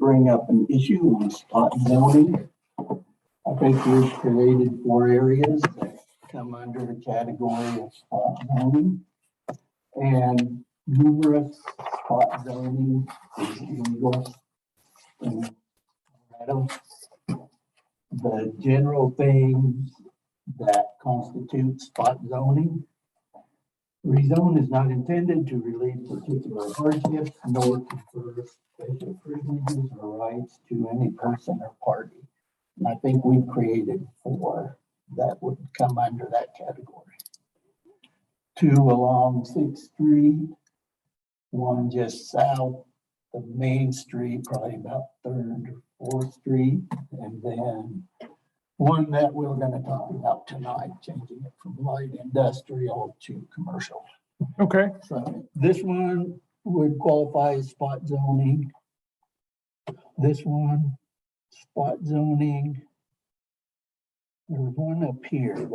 bring up an issue on spot zoning. I think we've created 4 areas that come under the category of spot zoning. And numerous spot zoning is illegal in Colorado. The general things that constitute spot zoning: rezone is not intended to relieve particular hardships nor confer special privileges or rights to any person or party. And I think we've created 4 that would come under that category. 2 along 6th Street, 1 just south of Main Street, probably about 3rd or 4th Street, and then 1 that we're going to talk about tonight, changing it from light industrial to commercial. Okay. So this one would qualify as spot zoning. This one, spot zoning. There was 1 up here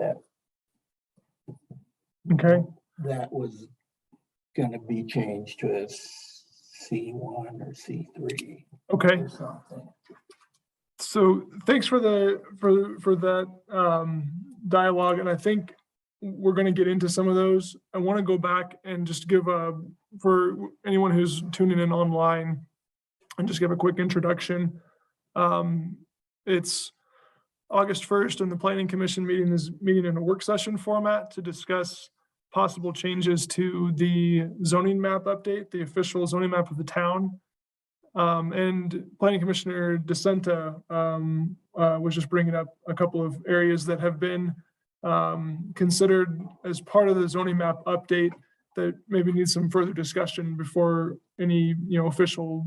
Okay. that was going to be changed to a C1 or C3 Okay. or something. So thanks for that dialogue, and I think we're going to get into some of those. I want to go back and just give for anyone who's tuning in online, and just give a quick introduction. It's August 1st, and the Planning Commission is meeting in a work session format to discuss possible changes to the zoning map update, the official zoning map of the town. And Planning Commissioner DeSenta was just bringing up a couple of areas that have been considered as part of the zoning map update that maybe needs some further discussion before any official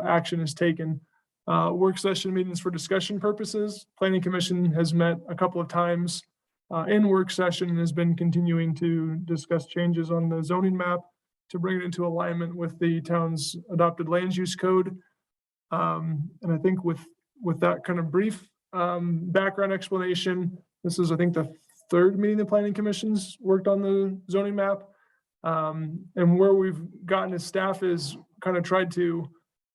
action is taken. Work session meetings for discussion purposes. Planning Commission has met a couple of times in work session and has been continuing to discuss changes on the zoning map to bring it into alignment with the town's adopted land use code. And I think with that kind of brief background explanation, this is, I think, the 3rd meeting the Planning Commission's worked on the zoning map. And where we've gotten as staff is kind of tried to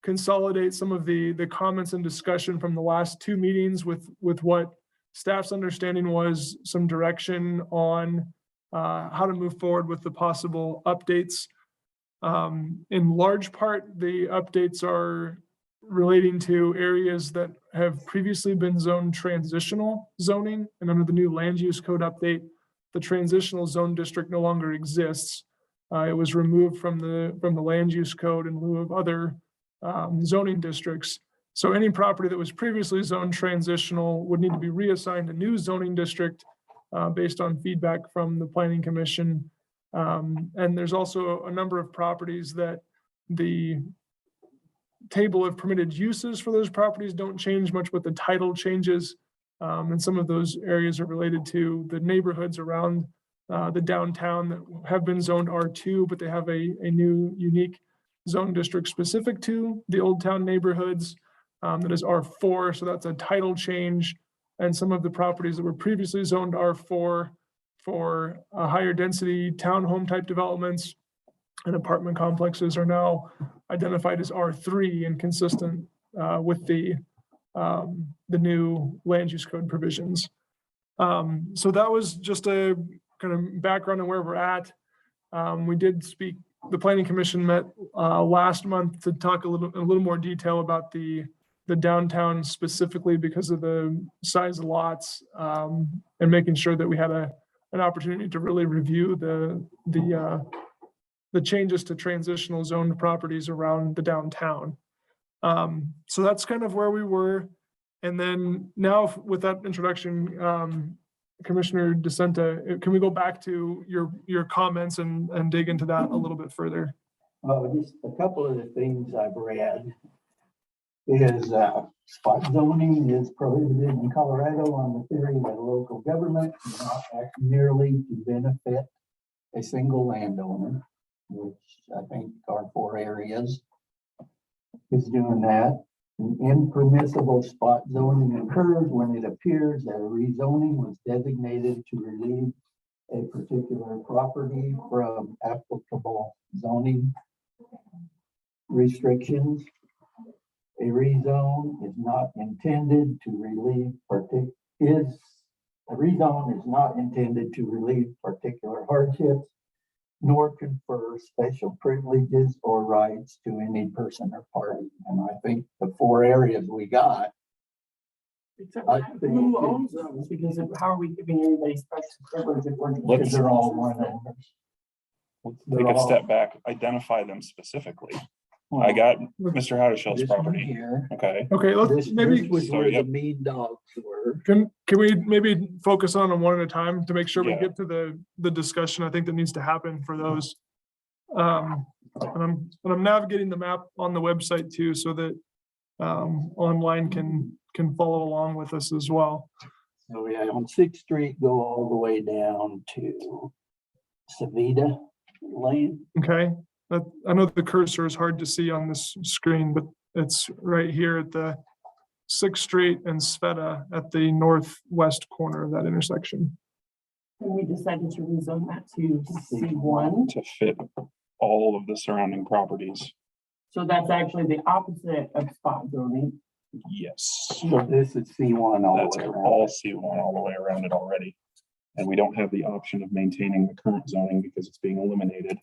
consolidate some of the comments and discussion from the last 2 meetings with what staff's understanding was some direction on how to move forward with the possible updates. In large part, the updates are relating to areas that have previously been zoned transitional zoning, and under the new land use code update, the transitional zone district no longer exists. It was removed from the land use code in lieu of other zoning districts. So any property that was previously zoned transitional would need to be reassigned a new zoning district based on feedback from the Planning Commission. And there's also a number of properties that the table of permitted uses for those properties don't change much, but the title changes. And some of those areas are related to the neighborhoods around the downtown that have been zoned R2, but they have a new unique zone district specific to the Old Town neighborhoods that is R4. So that's a title change. And some of the properties that were previously zoned R4 for higher density townhome type developments and apartment complexes are now identified as R3 and consistent with the new land use code provisions. So that was just a kind of background on where we're at. We did speak, the Planning Commission met last month to talk a little more detail about the downtown specifically because of the size of lots and making sure that we had an opportunity to really review the changes to transitional zoned properties around the downtown. So that's kind of where we were. And then now with that introduction, Commissioner DeSenta, can we go back to your comments and dig into that a little bit further? Just a couple of the things I've read is spot zoning is prohibited in Colorado on the theory that a local government cannot act merely to benefit a single landowner, which I think our 4 areas is doing that. An impermissible spot zoning occurs when it appears that a rezoning was designated to relieve a particular property from applicable zoning restrictions. A rezone is not intended to relieve a rezone is not intended to relieve particular hardships, nor confer special privileges or rights to any person or party. And I think the 4 areas we got, Except I think who owns those? Because how are we giving anybody special privilege if we're because they're all one owners. Let's They're take a all- step back, identify them specifically. I got Mr. Howdishell's This one property. here. Okay, Okay, let's This maybe, was So, where the yep. mean dogs were. can we maybe focus on them one at a time to make sure we Yeah. get to the discussion I think that needs to happen for those. And I'm navigating the map on the website too, so that online can follow along with us as well. So we have on 6th Street, go all the way down to Savita Lane. Okay, I know the cursor is hard to see on this screen, but it's right here at the 6th Street and Sveta at the northwest corner of that intersection. And we decided to rezone that to C1. to fit all of the surrounding properties. So that's actually the opposite of spot zoning. Yes, So this is C1 all that's the way all around. C1 all the way around it already. And we don't have the option of maintaining the current zoning because it's being eliminated.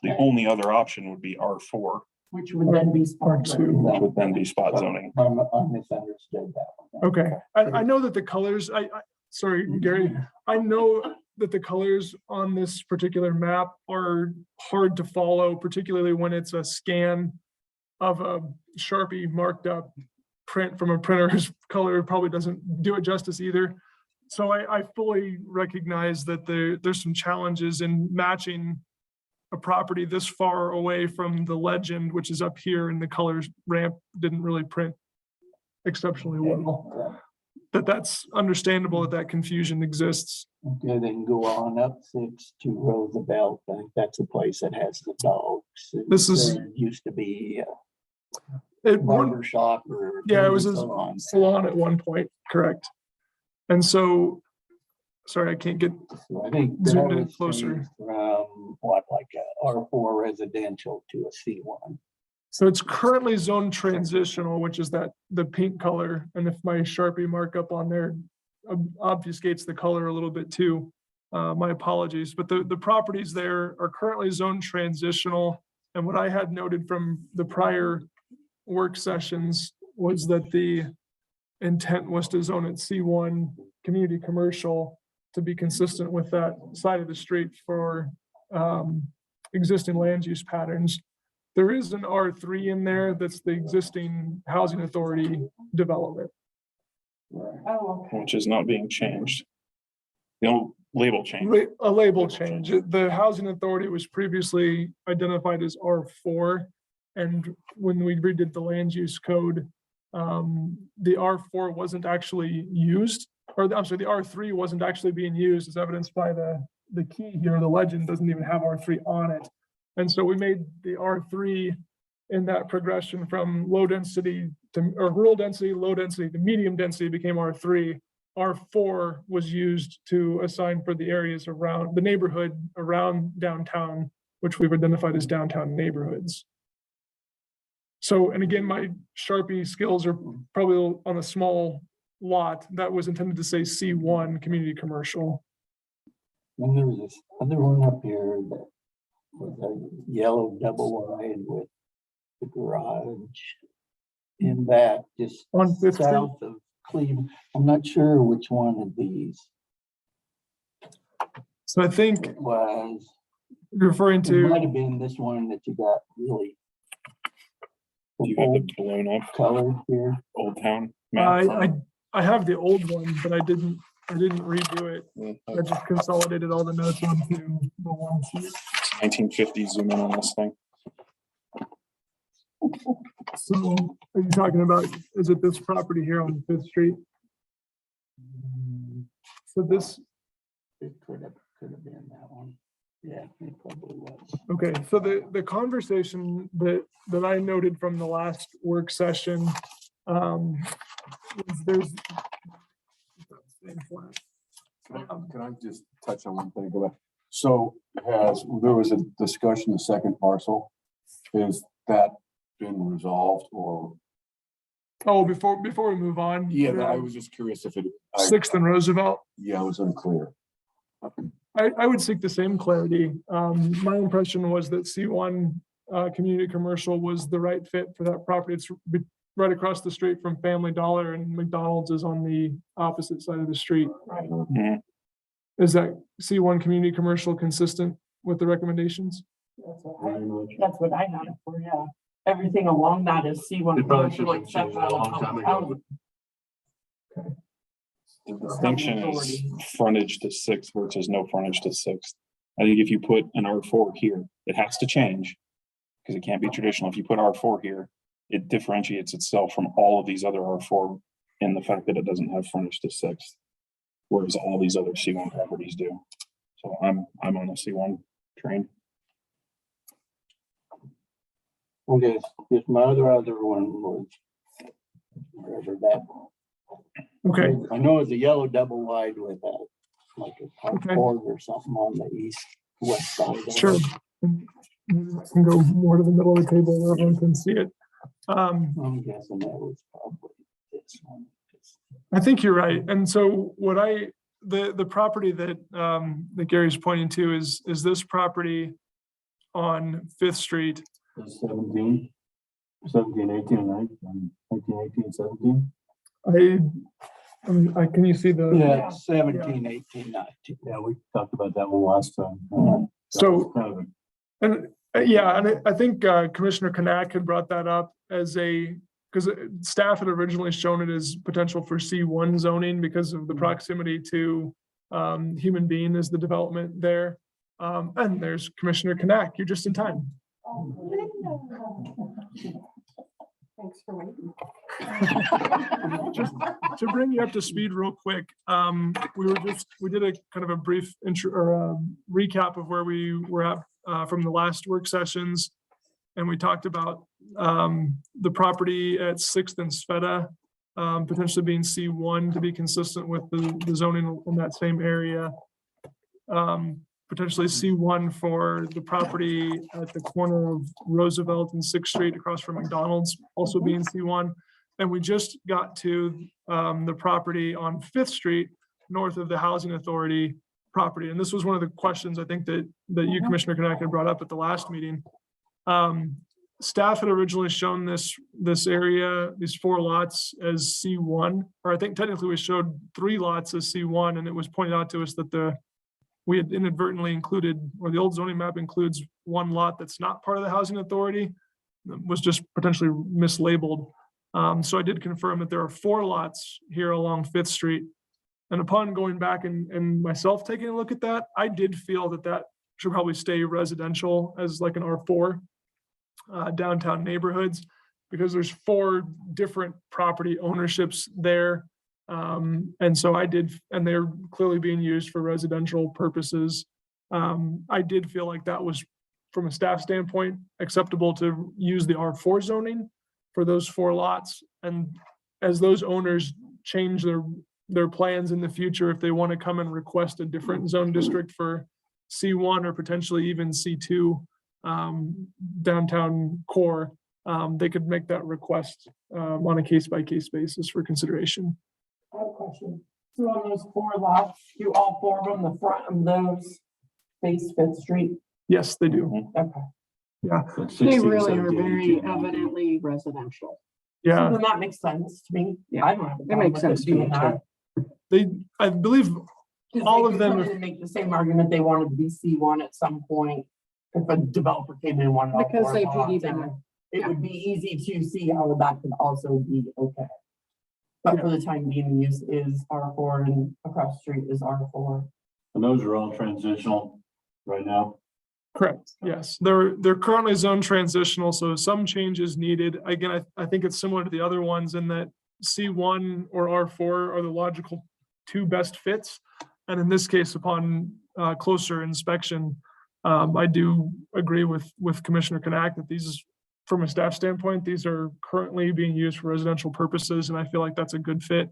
The only other option would be R4, Which would then be spot R2. zoning. which would then be spot zoning. I misunderstood that one. Okay, I know that the colors, sorry, Gary, I know that the colors on this particular map are hard to follow, particularly when it's a scan of a Sharpie marked up print from a printer's color probably doesn't do it justice either. So I fully recognize that there's some challenges in matching a property this far away from the legend, which is up here, and the colors ramp didn't really print exceptionally well. That's understandable that confusion exists. Okay, then go on up 6 to Roosevelt. I think that's the place that has the dogs. This is- There used to be a It one barber shop or. Yeah, it was a salon. salon at one point, correct. And so, sorry, I can't get, So I think Zoom that in was closer. changed from what, like a R4 residential to a C1. so it's currently zone transitional, which is the pink color. And if my Sharpie markup on there obfuscates the color a little bit too, my apologies. But the properties there are currently zone transitional. And what I had noted from the prior work sessions was that the intent was to zone it C1 community commercial to be consistent with that side of the street for existing land use patterns. There is an R3 in there that's the existing housing authority development. Oh, okay. Which is not being changed. The only label change. A label change. The housing authority was previously identified as R4. And when we redid the land use code, the R4 wasn't actually used, or I'm sorry, the R3 wasn't actually being used, as evidenced by the key here. The legend doesn't even have R3 on it. And so we made the R3 in that progression from low density to, or rural density, low density to medium density became R3. R4 was used to assign for the areas around the neighborhood around downtown, which we've identified as downtown neighborhoods. So, and again, my Sharpie skills are probably on a small lot that was intended to say C1 community commercial. And there was this other one up here that was a yellow double wide with the garage in that just On 5th Street? south of Cleveland. I'm not sure which one of these So I think it was. you're referring It might to, have been this one that you got really You have the blown up colored here. Old Town map. I have the old one, but I didn't redo it. I just consolidated all the notes onto the one sheet. 1950 zoom in on this thing. So are you talking about, is it this property here on 5th Street? So this, It could have been that one. Yeah, it probably was. okay, so the conversation that I noted from the last work session, is there's. Can I just touch on one thing? So there was a discussion, the second parcel, is that been resolved or Oh, before we move on. Yeah, I was just curious if it. Sixth and Roosevelt. Yeah, I was unclear. I would seek the same clarity. My impression was that C1 community commercial was the right fit for that property. It's right across the street from Family Dollar, and McDonald's is on the opposite side of the street. Right. Mhm. Is that C1 community commercial consistent with the recommendations? That's what I had it for, yeah. Everything along that is C1. It probably should commercial have except changed that a for long the time public ago. housing. The distinction is frontage to Sixth versus no frontage to Sixth. I think if you put an R4 here, it has to change because it can't be traditional. If you put R4 here, it differentiates itself from all of these other R4 in the fact that it doesn't have frontage to Sixth, whereas all these other C1 properties do. So I'm on a C1 train. Okay, just my other one was wherever that. Okay, I know it's a yellow double wide with a, like a Okay. carport or something on the east, west side. of it. sure. Maybe I can go more to the middle of the table where everyone can see it. I'm guessing that was probably this one. I think you're right. And so what the property that that Gary's pointing to is this property on Fifth Street. 17, 18, 19, 18, 17. Can you see the? Yeah, 17, 18, 19. Yeah, we talked about that one last time. So, Kind of a- and yeah, and I think Commissioner Kanak had brought that up as because staff had originally shown it as potential for C1 zoning because of the proximity to human being as the development there. And there's Commissioner Kanak, you're just in time. Thanks for waiting. Just to bring you up to speed real quick, we did a kind of a brief intro or recap of where we were at from the last work sessions. And we talked about the property at Sixth and Sveta potentially being C1 to be consistent with the zoning in that same area. Potentially C1 for the property at the corner of Roosevelt and Sixth Street across from McDonald's also being C1. And we just got to the property on Fifth Street north of the Housing Authority property. And this was one of the questions I think that you, Commissioner Kanak, had brought up at the last meeting. Staff had originally shown this area, these 4 lots as C1, or I think technically we showed 3 lots as C1, and it was pointed out to us that we had inadvertently included, or the old zoning map includes 1 lot that's not part of the Housing Authority, was just potentially mislabeled. So I did confirm that there are 4 lots here along Fifth Street. And upon going back and myself taking a look at that, I did feel that should probably stay residential as like an R4 downtown neighborhoods, because there's 4 different property ownerships there. And so and they're clearly being used for residential purposes. I did feel like that was, from a staff standpoint, acceptable to use the R4 zoning for those 4 lots. And as those owners change their plans in the future, if they want to come and request a different zone district for C1 or potentially even C2 downtown core, they could make that request on a case-by-case basis for consideration. I have a question. So on those 4 lots, do all 4 of them, the front of those face Fifth Street? Yes, they do. Okay. but They 16, really are 17, very 18, 19. evidently residential. Yeah, Then that makes sense to me. Yeah, I don't have a it problem makes with sense to being me that. I believe 'Cause all they of could them come are- in and make the same argument they wanted to be C1 at some point. If a developer came in and wanted all Because 4 they lots put in even- it, it yeah. would be easy to see how that could also be okay. But for the time being, the use is R4 and across the street is R4. And those are all transitional right now. correct. Yes, they're currently zone transitional, so some changes needed. Again, I think it's similar to the other ones in that C1 or R4 are the logical 2 best fits. And in this case, upon closer inspection, I do agree with Commissioner Kanak that these, from a staff standpoint, these are currently being used for residential purposes, and I feel like that's a good fit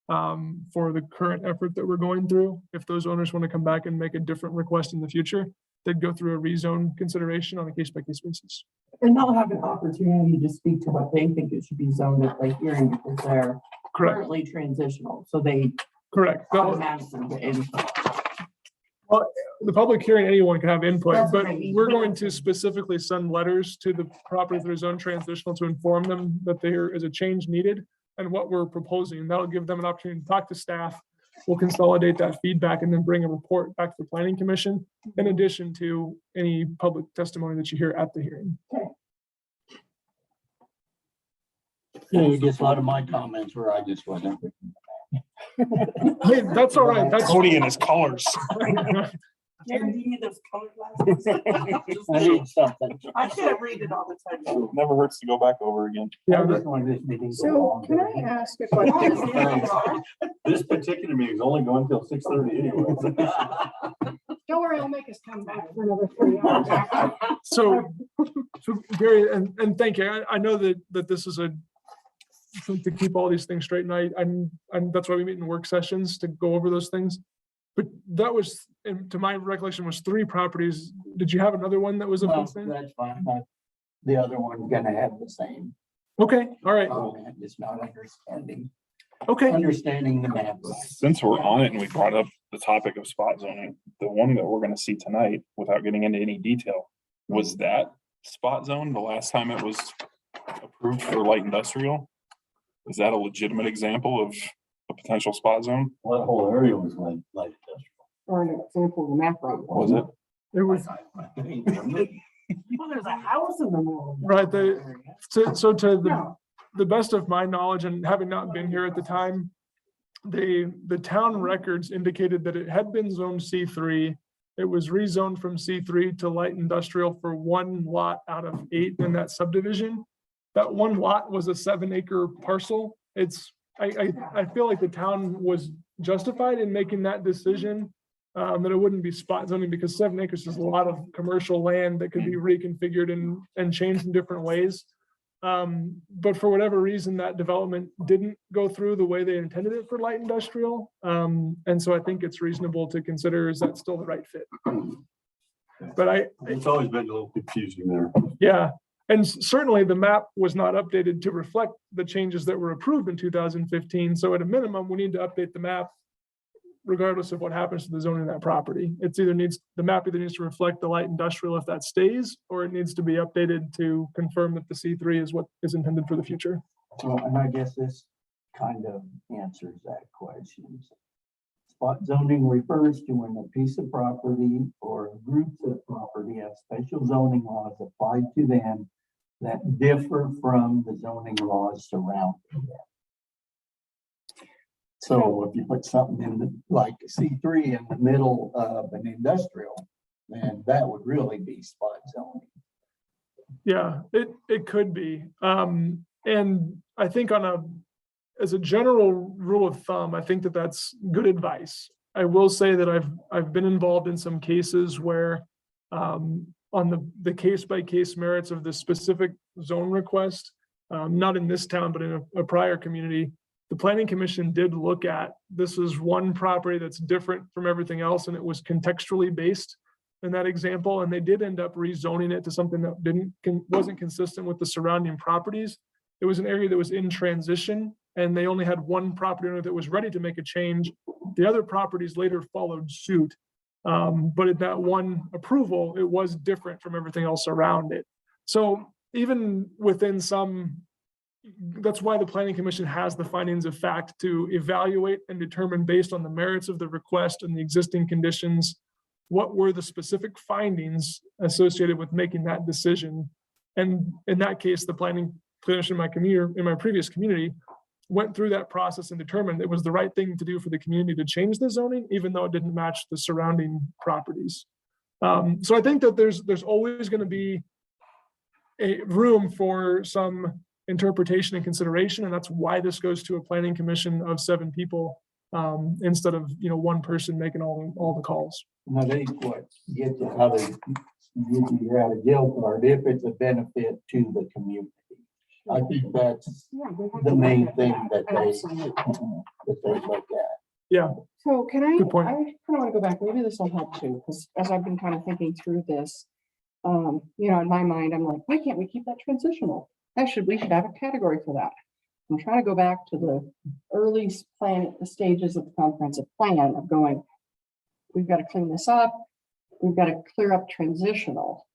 for the current effort that we're going through. If those owners want to come back and make a different request in the future, they'd go through a rezone consideration on a case-by-case basis. And they'll have an opportunity to speak to what they think it should be zoned at, like hearing because they're Correct, currently transitional, so they correct. They'll- automatically get in. The public hearing, anyone can have input, That's but what I mean. we're going to specifically send letters to the properties that are zone transitional to inform them that there is a change needed and what we're proposing. That'll give them an opportunity to talk to staff. We'll consolidate that feedback and then bring a report back to the planning commission in addition to any public testimony that you hear at the hearing. I guess a lot of my comments were, I just wasn't. Hey, that's all right. That's Cody and his colors. Gary, do you need those colored glasses? I need something. I can't read it all the time. Never hurts to go back over again. yeah, I just wanted this meeting to go So on. can I ask a question? This particular meeting is only going till 6:30 anyway. Don't worry, I'll make us come back for another 3 hours. after. so Gary, and thank you. I know that this is to keep all these things straight, and that's why we meet in work sessions to go over those things. But that was, to my recollection, was 3 properties. Did you have another one that was of No, the same? that's fine. The other one's gonna have the same. Okay, all right, I'm just not okay. understanding the map. Since we're on it and we brought up the topic of spot zoning, the one that we're gonna see tonight, without getting into any detail, was that spot zone the last time it was approved for light industrial? Is that a legitimate example of a potential spot zone? Well, that whole area was like industrial. Or an example of the map right. Was it? It was, Well, there's a house in the middle. right, so to No. the best of my knowledge and having not been here at the time, the town records indicated that it had been zoned C3. It was rezoned from C3 to light industrial for 1 lot out of 8 in that subdivision. That 1 lot was a 7-acre parcel. I feel like the town was justified in making that decision, that it wouldn't be spot zoning because 7 acres is a lot of commercial land that could be reconfigured and changed in different ways. But for whatever reason, that development didn't go through the way they intended it for light industrial. And so I think it's reasonable to consider, is that still the right fit? But It's always been a little confusing there. yeah, and certainly the map was not updated to reflect the changes that were approved in 2015. So at a minimum, we need to update the map regardless of what happens to the zoning of that property. The map either needs to reflect the light industrial if that stays, or it needs to be updated to confirm that the C3 is what is intended for the future. Well, and I guess this kind of answers that question. Spot zoning refers to when a piece of property or groups of property have special zoning laws applied to them that differ from the zoning laws surrounding them. So if you put something in like C3 in the middle of an industrial, then that would really be spot zoning. Yeah, it could be. And I think as a general rule of thumb, I think that that's good advice. I will say that I've been involved in some cases where on the case-by-case merits of the specific zone request, not in this town, but in a prior community, the planning commission did look at, this is one property that's different from everything else, and it was contextually based in that example, and they did end up rezoning it to something that wasn't consistent with the surrounding properties. It was an area that was in transition, and they only had one property owner that was ready to make a change. The other properties later followed suit. But in that one approval, it was different from everything else around it. So even within that's why the planning commission has the findings of fact to evaluate and determine based on the merits of the request and the existing conditions, what were the specific findings associated with making that decision. And in that case, the planning commission in my previous community went through that process and determined it was the right thing to do for the community to change the zoning, even though it didn't match the surrounding properties. So I think that there's always going to be a room for some interpretation and consideration, and that's why this goes to a planning commission of 7 people instead of one person making all the calls. And I think what gets you out of jail card if it's a benefit to the community. I think that's Yeah, we have the to main look at thing that. that they Absolutely. look at. Yeah, So can I, Good point. I kind of want to go back, maybe this will help too, because as I've been kind of thinking through this, you know, in my mind, I'm like, why can't we keep that transitional? We should have a category for that. I'm trying to go back to the early plan, the stages of the comprehensive plan of going, we've got to clean this up. We've got to clear up transitional.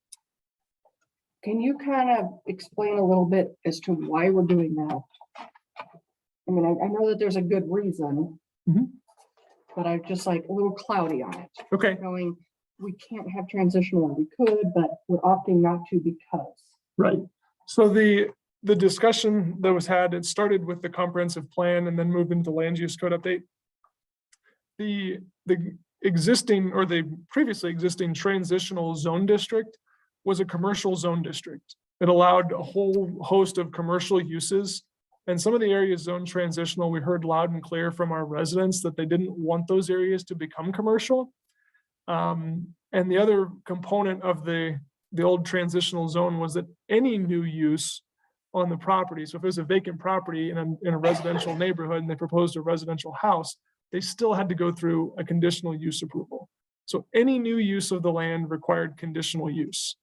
Can you kind of explain a little bit as to why we're doing that? I mean, I know that there's a good reason, Mhm. but I'm just like a little cloudy on it. Okay, Going, we can't have transitional, we could, but we're opting not to because. right. So the discussion that was had, it started with the comprehensive plan and then moved into land use code update. The existing or the previously existing transitional zone district was a commercial zone district. It allowed a whole host of commercial uses. And some of the areas zoned transitional, we heard loud and clear from our residents that they didn't want those areas to become commercial. And the other component of the old transitional zone was that any new use on the property, so if there's a vacant property in a residential neighborhood and they proposed a residential house, they still had to go through a conditional use approval. So any new use of the land required conditional use.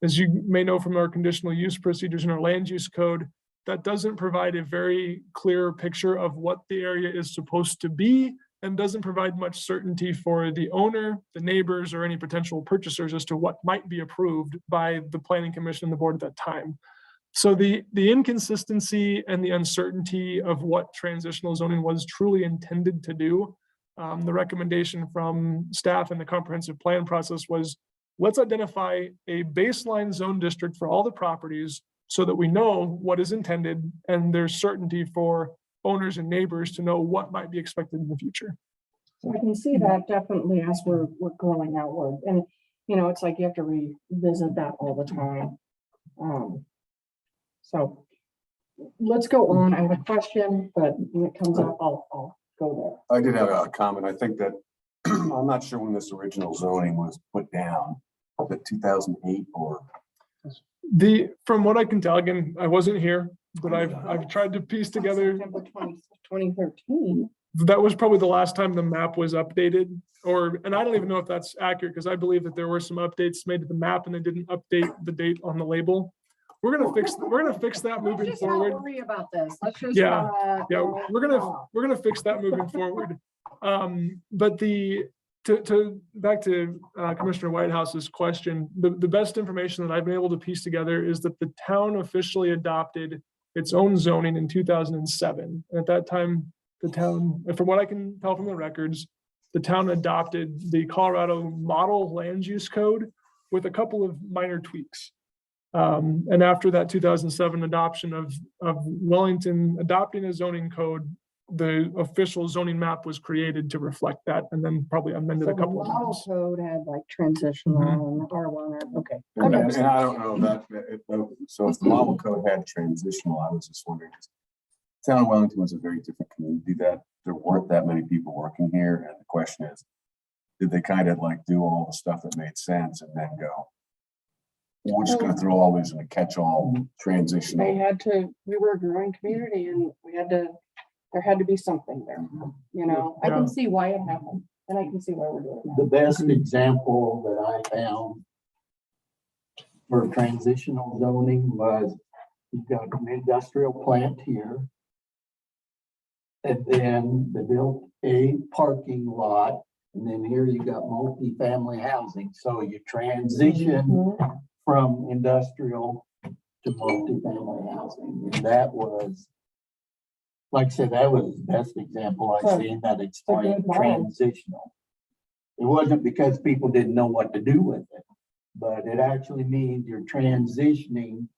As you may know from our conditional use procedures in our land use code, that doesn't provide a very clear picture of what the area is supposed to be and doesn't provide much certainty for the owner, the neighbors, or any potential purchasers as to what might be approved by the planning commission and the board at that time. So the inconsistency and the uncertainty of what transitional zoning was truly intended to do, the recommendation from staff in the comprehensive plan process was, let's identify a baseline zone district for all the properties so that we know what is intended and there's certainty for owners and neighbors to know what might be expected in the future. So I can see that definitely as we're growing outward. And, you know, it's like you have to revisit that all the time. So let's go on. I have a question, but when it comes up, I'll go I did have a comment. I think that, I'm not sure when this original zoning was put down, the 2008 or. From what I can tell, again, I wasn't here, but I've tried to piece there. together. September 2013. That was probably the last time the map was updated, and I don't even know if that's accurate because I believe that there were some updates made to the map and they didn't update the date on the label. We're gonna fix that Let's moving just not forward. worry about this. Let's just. Yeah, Yeah, we're gonna fix that moving forward. But back to Commissioner Whitehouse's question, the best information that I've been able to piece together is that the town officially adopted its own zoning in 2007. At that time, the town, from what I can tell from the records, the town adopted the Colorado Model Land Use Code with a couple of minor tweaks. And after that 2007 adoption of Wellington adopting a zoning code, the official zoning map was created to reflect that and then probably amended So a the couple of model times. code had like transitional and R1 or, okay. And I don't know so if the model code had transitional, I was just wondering, 'cause town of Wellington was a very different community that there weren't that many people working here. And the question is, did they kind of like do all the stuff that made sense and then go, we're just gonna throw all these in a catch-all transitional? They had to, we were a growing community and there had to be something there, you know? I Yeah. can see why it happened and I can see why we're doing The best example that I found for transitional zoning was, you've got an industrial plant here. And then they built a parking lot, and then here you got multi-family housing, so you transition Mhm. from industrial to multi-family housing, and that was, like I said, that was the best example I've seen that explained good model. transitional. It wasn't because people didn't know what to do with it, but it actually means you're transitioning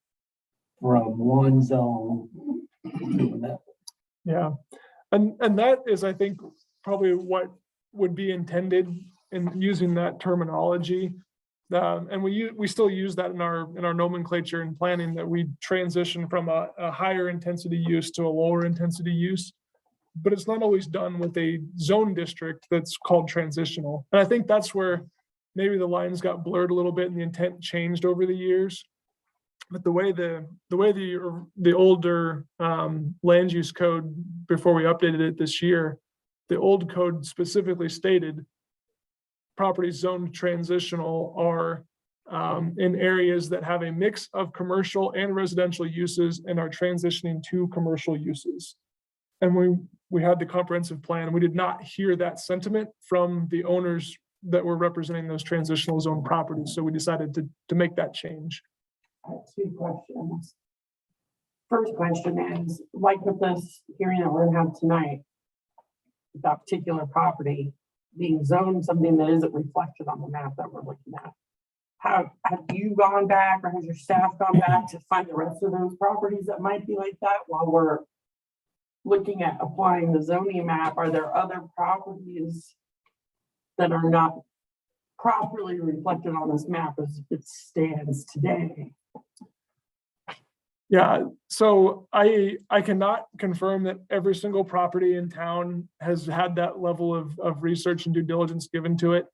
from one zone to another. Yeah, and that is, I think, probably what would be intended in using that terminology. And we still use that in our nomenclature and planning, that we transition from a higher intensity use to a lower intensity use. But it's not always done with a zone district that's called transitional. And I think that's where maybe the lines got blurred a little bit and the intent changed over the years. But the way the older land use code, before we updated it this year, the old code specifically stated properties zoned transitional are in areas that have a mix of commercial and residential uses and are transitioning to commercial uses. And we had the comprehensive plan. We did not hear that sentiment from the owners that were representing those transitional zone properties. So we decided to make that change. I have 2 questions. First question is, like with this hearing that we're gonna have tonight, that particular property being zoned something that isn't reflected on the map that we're looking at. Have you gone back or has your staff gone back to find the rest of those properties that might be like that while we're looking at applying the zoning map? Are there other properties that are not properly reflected on this map as it stands today? Yeah, so I cannot confirm that every single property in town has had that level of research and due diligence given to it.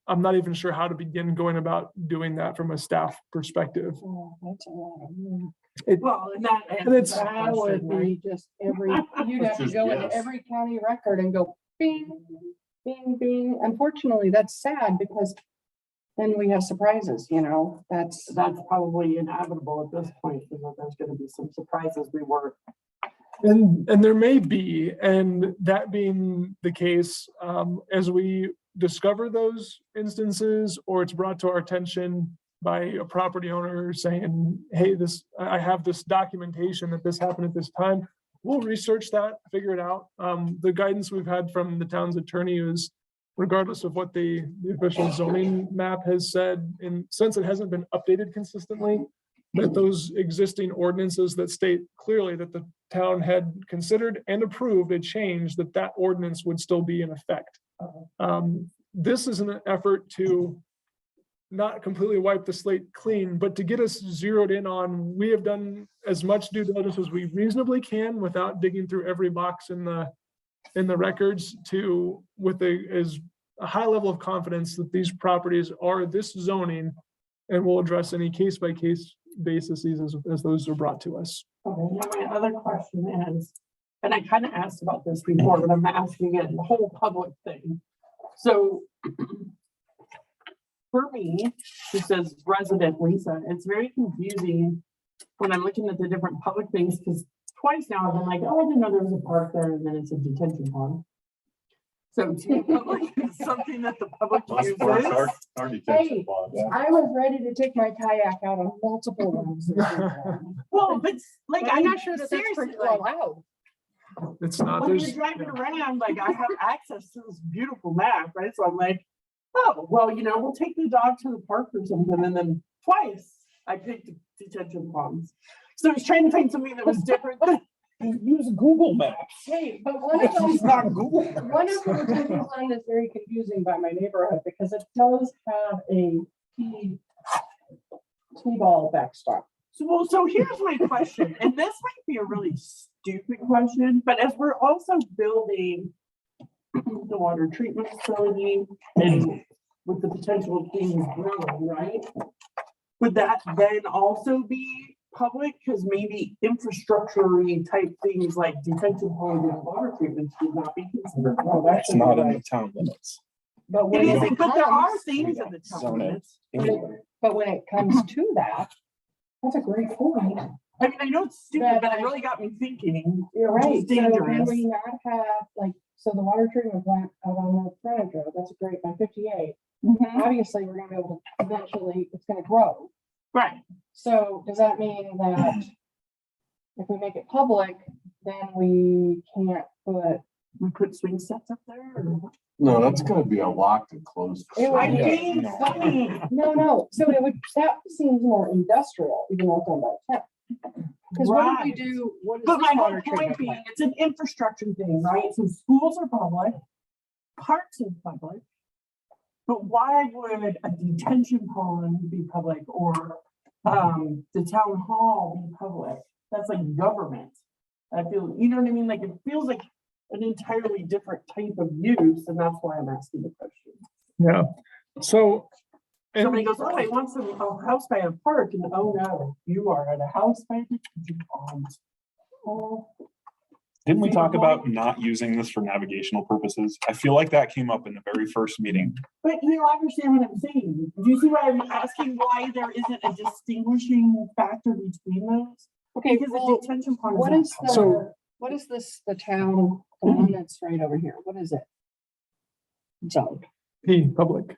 I'm not even sure how to begin going about doing that from a staff perspective. Oh, that's a lot of work. Well, and that And it's- answers that That would question, right? be just you'd have to Just go into guess. every county record and go bing, bing, bing. Unfortunately, that's sad because then we have surprises, that's. That's probably inevitable at this point, because there's gonna be some surprises we were. And there may be, and that being the case, as we discover those instances, or it's brought to our attention by a property owner saying, hey, I have this documentation that this happened at this time, we'll research that, figure it out. The guidance we've had from the town's attorney is, regardless of what the official zoning map has said, and since it hasn't been updated consistently, that those existing ordinances that state clearly that the town had considered and approved a change, that ordinance would still be in effect. This is an effort to not completely wipe the slate clean, but to get us zeroed in on, we have done as much due diligence as we reasonably can without digging through every box in the records, with a high level of confidence that these properties are this zoning, and we'll address any case by case basis as those are brought to us. Okay, now my other question is, and I kind of asked about this before, but I'm asking it, the whole public thing. So for me, who says resident Lisa, it's very confusing when I'm looking at the different public things, because twice now I've been like, oh, I didn't know there was a park there, and then it's a detention pond. So to me, public is something that the public uses. Our detention bonds. I was ready to take my kayak out on multiple ones. Well, but like, I'm I'm not sure that that's seriously, pretty allowed. It's not, when you're there's, driving around, like I have access to this beautiful map, right? So I'm like, oh, well, we'll take the dog to the park or something. And then twice I picked detention ponds. So I was trying to find something that was different. Use Google Maps. Hey, but one of them, It's not Google. one of the detention pond is very confusing by my neighborhood because it does have a T-ball backstop. So here's my question, and this might be a really stupid question, but as we're also building the water treatment facility and with the potential of things growing, right? Would that then also be public? Because maybe infrastructure-y type things like detention pond and water treatment should not be considered. Well, That's not in the town limits. But It when it isn't, but there are comes, things in the Zone town it. limits. but when it comes to that, that's a great point. I mean, I know it's stupid, but it really got me thinking. You're right. It's So can dangerous. we not have so the water treatment plant out on the frontage road, that's great by 58. Obviously, we're gonna be able to eventually, it's gonna grow. Right. So does that mean that if we make it public, then we can't We put swing sets up there. Or? No, that's gonna be a locked and closed. It would I'm be- being funny. No, so that seems more industrial, even though it's owned by tech. Because what do we Right. do? What is But this my whole water point treatment being, plant? it's an infrastructure thing, right? So schools are public, parks are public. But why would a detention pond be public or the town hall be public? That's like government. I feel, you know what I mean? Like it feels like an entirely different type of use, and that's why I'm asking the question. yeah. So. and- Somebody goes, oh, I want a house by a park, and oh no, you are at a house by a detention pond. Oh, Didn't we talk about not using this for navigational purposes? I feel like that came up in the very first meeting. But you understand what I'm saying? Do you see why I'm asking why there isn't a distinguishing factor between those? Okay, Because well, the detention pond what is is not. the, what is this, the town, the one that's right over here? What is it? Zoned. P, public.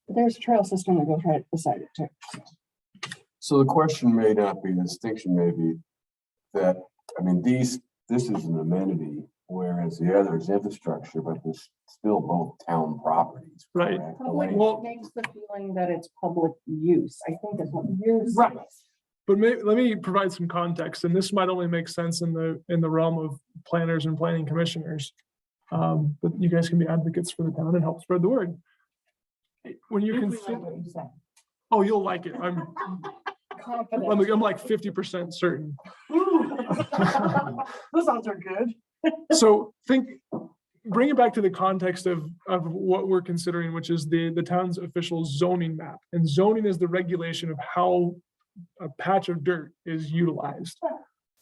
There's a trail system that goes right beside it too. So the question may not be, the distinction may be that, I mean, this is an amenity, whereas the other is infrastructure, but there's still both town properties. Right. correct? Public Well- makes the feeling that it's public use. I think that's what you're saying. Right. But let me provide some context, and this might only make sense in the realm of planners and planning commissioners. But you guys can be advocates for the town and help spread the word. When you If we consider, like what you said. oh, you'll like it. Confident. I'm like 50% certain. Ooh. Those odds are good. So bring it back to the context of what we're considering, which is the town's official zoning map. And zoning is the regulation of how a patch of dirt is utilized.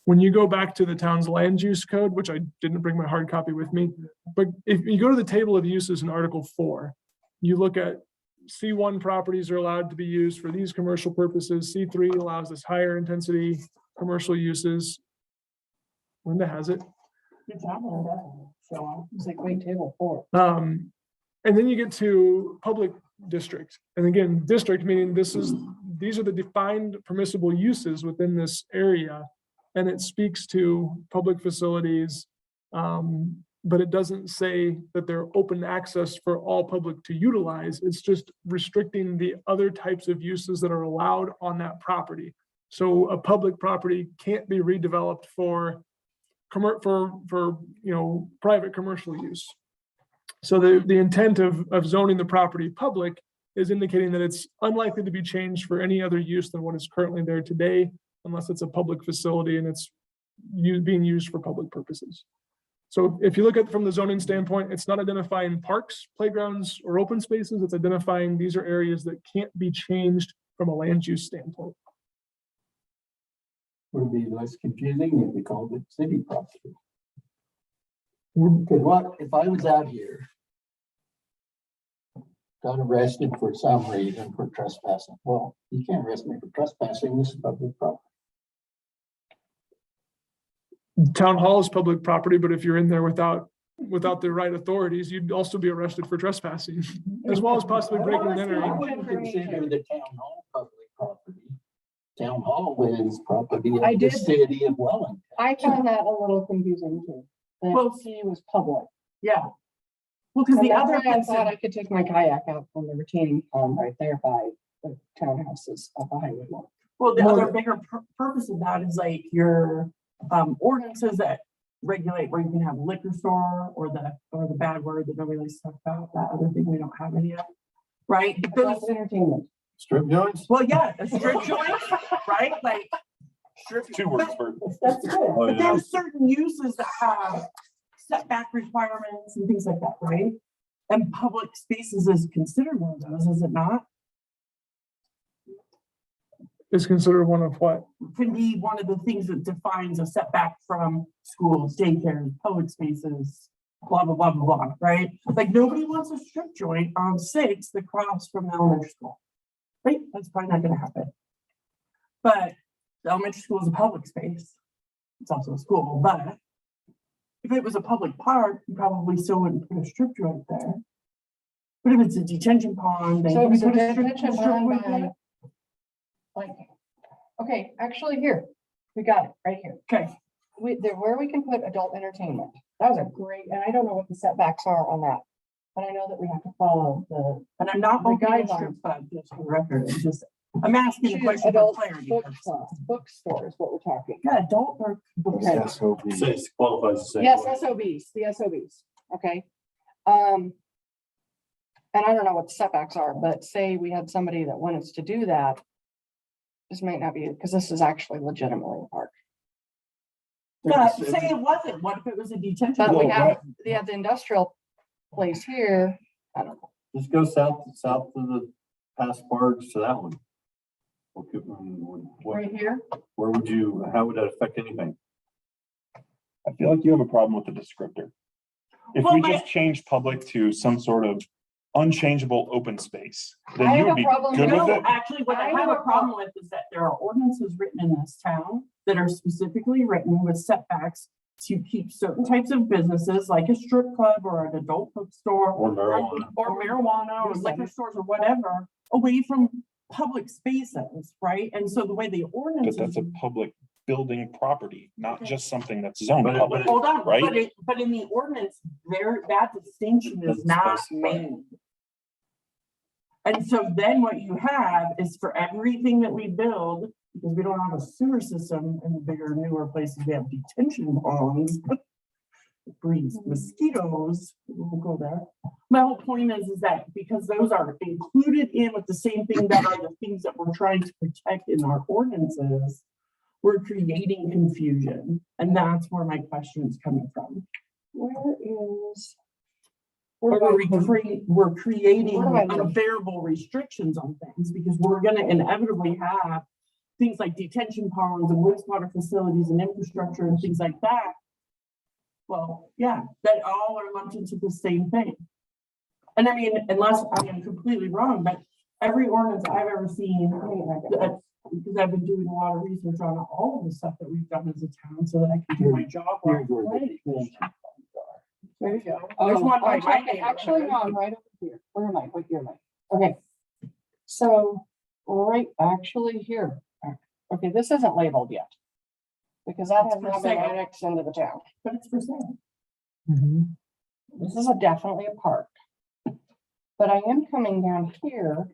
When you go back to the town's land use code, which I didn't bring my hard copy with me, but if you go to the table of uses in Article 4, you look at C1 properties are allowed to be used for these commercial purposes. C3 allows this higher intensity commercial uses. Linda has it. Good job, Linda. Show off. It's like, wait, table 4. And then you get to public district. And again, district meaning these are the defined permissible uses within this area. And it speaks to public facilities, but it doesn't say that they're open access for all public to utilize. It's just restricting the other types of uses that are allowed on that property. So a public property can't be redeveloped for private commercial use. So the intent of zoning the property public is indicating that it's unlikely to be changed for any other use than what is currently there today, unless it's a public facility and it's being used for public purposes. So if you look at it from the zoning standpoint, it's not identifying parks, playgrounds, or open spaces. It's identifying these are areas that can't be changed from a land use standpoint. Would it be less confusing if we called it city property? Because what, if I was out here, got arrested for some reason for trespassing, well, you can't arrest me for trespassing, this is public property. Town hall is public property, but if you're in there without the right authorities, you'd also be arrested for trespassing, as well as possibly breaking and I entering. wouldn't consider the town hall public property. Town hall is property I of the did- city of Wellington. I found that a little confusing too. Well- That C was public. Yeah. Well, because And the that's other, why I thought I could take my kayak out from the retaining pond right there by the townhouses up the highway. well, the other bigger purpose of that is like your ordinances that regulate where you can have liquor store or the bad word that nobody likes to talk about, that other thing we don't have any of. Right? Those, That's entertainment. Strip joints? well, yeah, a strip joint, right? Like strip. 2 words for That's good. Oh, But yeah. there's certain uses that have setback requirements and things like that, right? And public spaces is considered one of those, is it not? Is considered one of what? Can be one of the things that defines a setback from schools, daycares, public spaces, blah, blah, blah, blah, blah, right? Like nobody wants a strip joint on 6th across from the elementary school. Right? That's probably not gonna happen. But the elementary school is a public space. It's also a school, but if it was a public park, you probably still wouldn't put a strip joint there. But if it's a detention pond, then So you if it's a put a strip detention strip pond with by- it. Like, okay, actually here, we got it right here. Okay, Where we can put adult entertainment. That was a great, and I don't know what the setbacks are on that. But I know that we have to follow the and I'm not The looking at guidelines. strip club, just for the record, it's just, I'm asking the question for adult clarity. bookstore is what we're talking. Yeah, adult or. Okay. SOB. Says qualifies the same. Yes, way. SOBs, the SOBs, okay. And I don't know what the setbacks are, but say we had somebody that wanted to do that. This might not be, because this is actually legitimately a park. But say it wasn't, what if it was a detention? But we pond? have the industrial place here. I don't know. Just go south to the past parks to that one. Okay, right here. where would you, how would that affect anything? I feel like you have a problem with the descriptor. If Well, we my- just change public to some sort of unchangeable open space, I then you have would a be problem good with No, it. actually, what I have a problem with is that there are ordinances written in this town that are specifically written with setbacks to keep certain types of businesses, like a strip club or an adult bookstore. Or marijuana. Or marijuana or liquor stores or whatever, away from public spaces, right? And so the way the But ordinance that's is. a public building property, not just something that's zoned But it- public. but it- Hold on, right? but in the ordinance, that distinction is Doesn't not specify. made. And so then what you have is for everything that we build, because we don't have a sewer system in the bigger, newer places, we have detention ponds. It breeds mosquitoes, we won't go there. My whole point is that because those are included in with the same thing that are the things that we're trying to protect in our ordinances, we're creating confusion, and that's where my question is coming from. Where is? Or we're creating Where do I look? unbearable restrictions on things, because we're gonna inevitably have things like detention ponds and wastewater facilities and infrastructure and things like that. Well, yeah, that all are lumped into the same thing. And I mean, unless I am completely wrong, but every ordinance I've ever seen, because I've been doing a lot of research on all of the stuff that we've done as a town so that I can do my job well. Here's where the detention ponds are. There you go. There's one Oh, by my okay, actually, no, neighborhood. I'm right over here. Where am I? What year am I? Okay. So, right, actually here. Okay, this isn't labeled yet. Because that has It's for not been sale. annexed into the town. But it's for sale. This is definitely a park. But I am coming down here.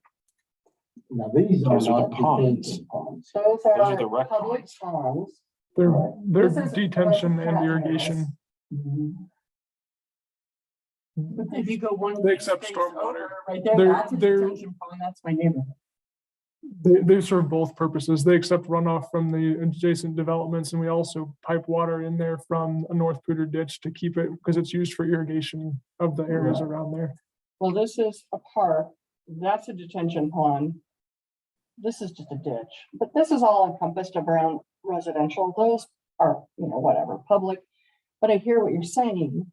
Now, these are Those are the not ponds. detention ponds. Those are the are rec public ponds. ponds. They're This is- detention that's and a irrigation. But if you go one. They accept space stormwater. over, Right there, They're- that's a they're- detention pond, that's my neighborhood. They serve both purposes. They accept runoff from the adjacent developments, and we also pipe water in there from a North Pooter ditch to keep it, because it's used for irrigation of the areas around there. Well, this is a park. That's a detention pond. This is just a ditch, but this is all encompassed around residential. Those are, whatever, public. But I hear what you're saying.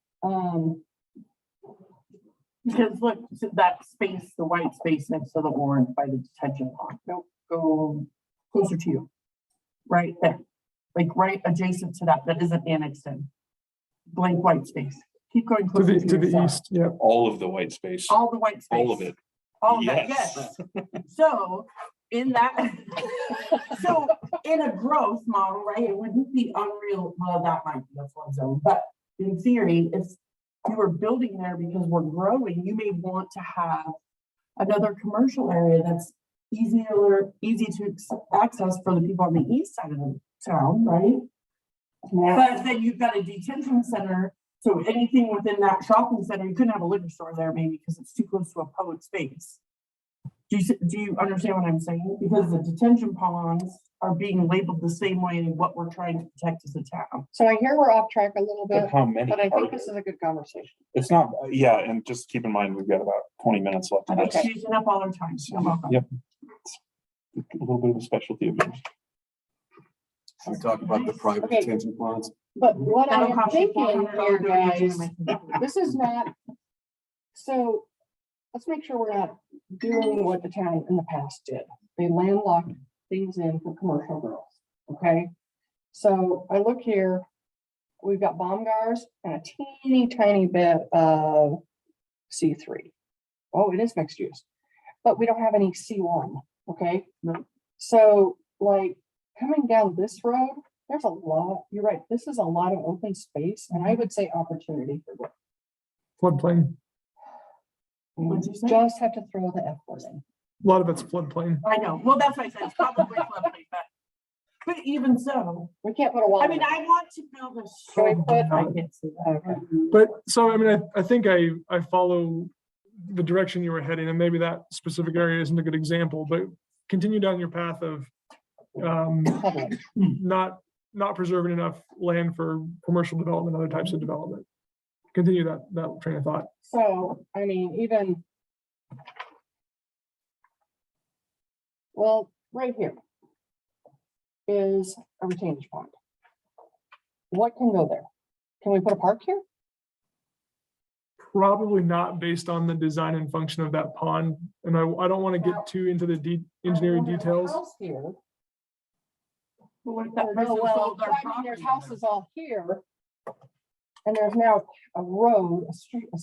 Because look, so that space, the white space next to the orange by the detention pond, go closer to you. Right there, like right adjacent to that isn't annexed in. Blank white space. Keep going To closer the, to to the yourself. east, yeah. All of the white space, All the white space. all of it. All of that, Yes. yes. So in that, so in a growth model, right, it wouldn't be unreal, well, that might be a flood zone, but in theory, if you were building there because we're growing, you may want to have another commercial area that's easy to access for the people on the east side of the town, right? But then you've got a detention center, so anything within that shopping center, you couldn't have a liquor store there maybe because it's too close to a public space. Do you understand what I'm saying? Because the detention ponds are being labeled the same way in what we're trying to protect as a town. So I hear we're off track a little But bit, how many but I are think this there? is a good conversation. It's not, yeah, and just keep in mind, we've got about 20 minutes left. I'm of just this. using up all our time. You're welcome. Yep. A little bit of a specialty of yours. Can we talk about the private Okay. detention ponds? But what I That'll am cost you thinking here, $400 guys, donation. this is not, so let's make sure we're not doing what the town in the past did. They landlocked things in for commercial growth, okay? So I look here, we've got Baumgars and a teeny tiny bit of C3. Oh, it is mixed use, but we don't have any C1, okay? No. So like coming down this road, there's a lot, you're right, this is a lot of open space and I would say opportunity for growth. Floodplain. What'd you say? Just have to throw the F word in. A lot of it's floodplain. I know. Well, that's why I said it's probably floodplain, but even so, We can't put a wall. I in mean, it. I want to build a. Can we put- I can't see that. Okay. But so, I mean, I think I follow the direction you were heading, and maybe that specific area isn't a good example, but continue down your path of Public. not preserving enough land for commercial development, other types of development. Continue that train of thought. So, I mean, even. Well, right here is a retainage pond. What can go there? Can we put a park here? Probably not based on the design and function of that pond. And I don't want to get too into the engineering There's a details. house here. But what if that Or, person no, well, sold their I mean, property? there's houses all here. And there's now a road, a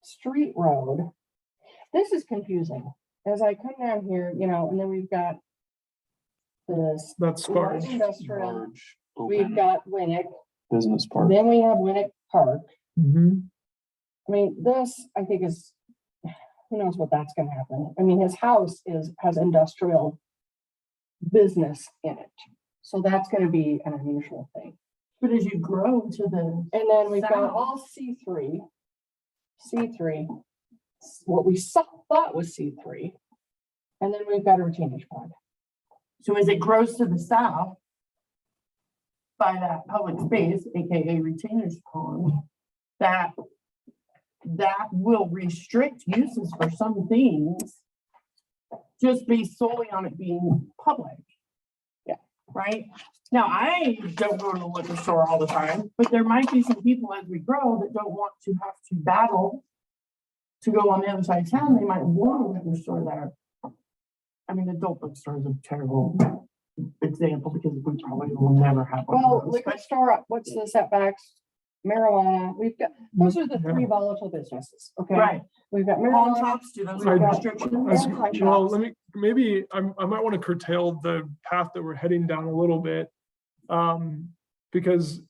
street road. This is confusing. As I come down here, you know, and then we've got this That's large sparse. industrial, Large, we've open got Winnick, business park. then we have Winnick Park. Mhm. I mean, this, I think is, who knows what that's gonna happen. I mean, his house has industrial business in it. So that's gonna be an unusual thing. But as you grow to the, And then we've got South. all C3, what we thought was C3. And then we've got a retainage pond. so as it grows to the south, by that public space, AKA retainage pond, that will restrict uses for some things just based solely on it being public. Yeah. Right? Now, I don't go to the liquor store all the time, but there might be some people as we grow that don't want to have to battle to go on the other side of town. They might want a liquor store there. I mean, adult bookstore is a terrible example because we probably will never have one. Well, of those, liquor but- store, what's the setbacks? Marijuana, we've got, those are the three volatile businesses, okay? Right, We've got pawn marijuana. shops, do those We've have got- restrictions? As- Yeah, high Well, shops. let me, maybe I might want to curtail the path that we're heading down a little bit. Because,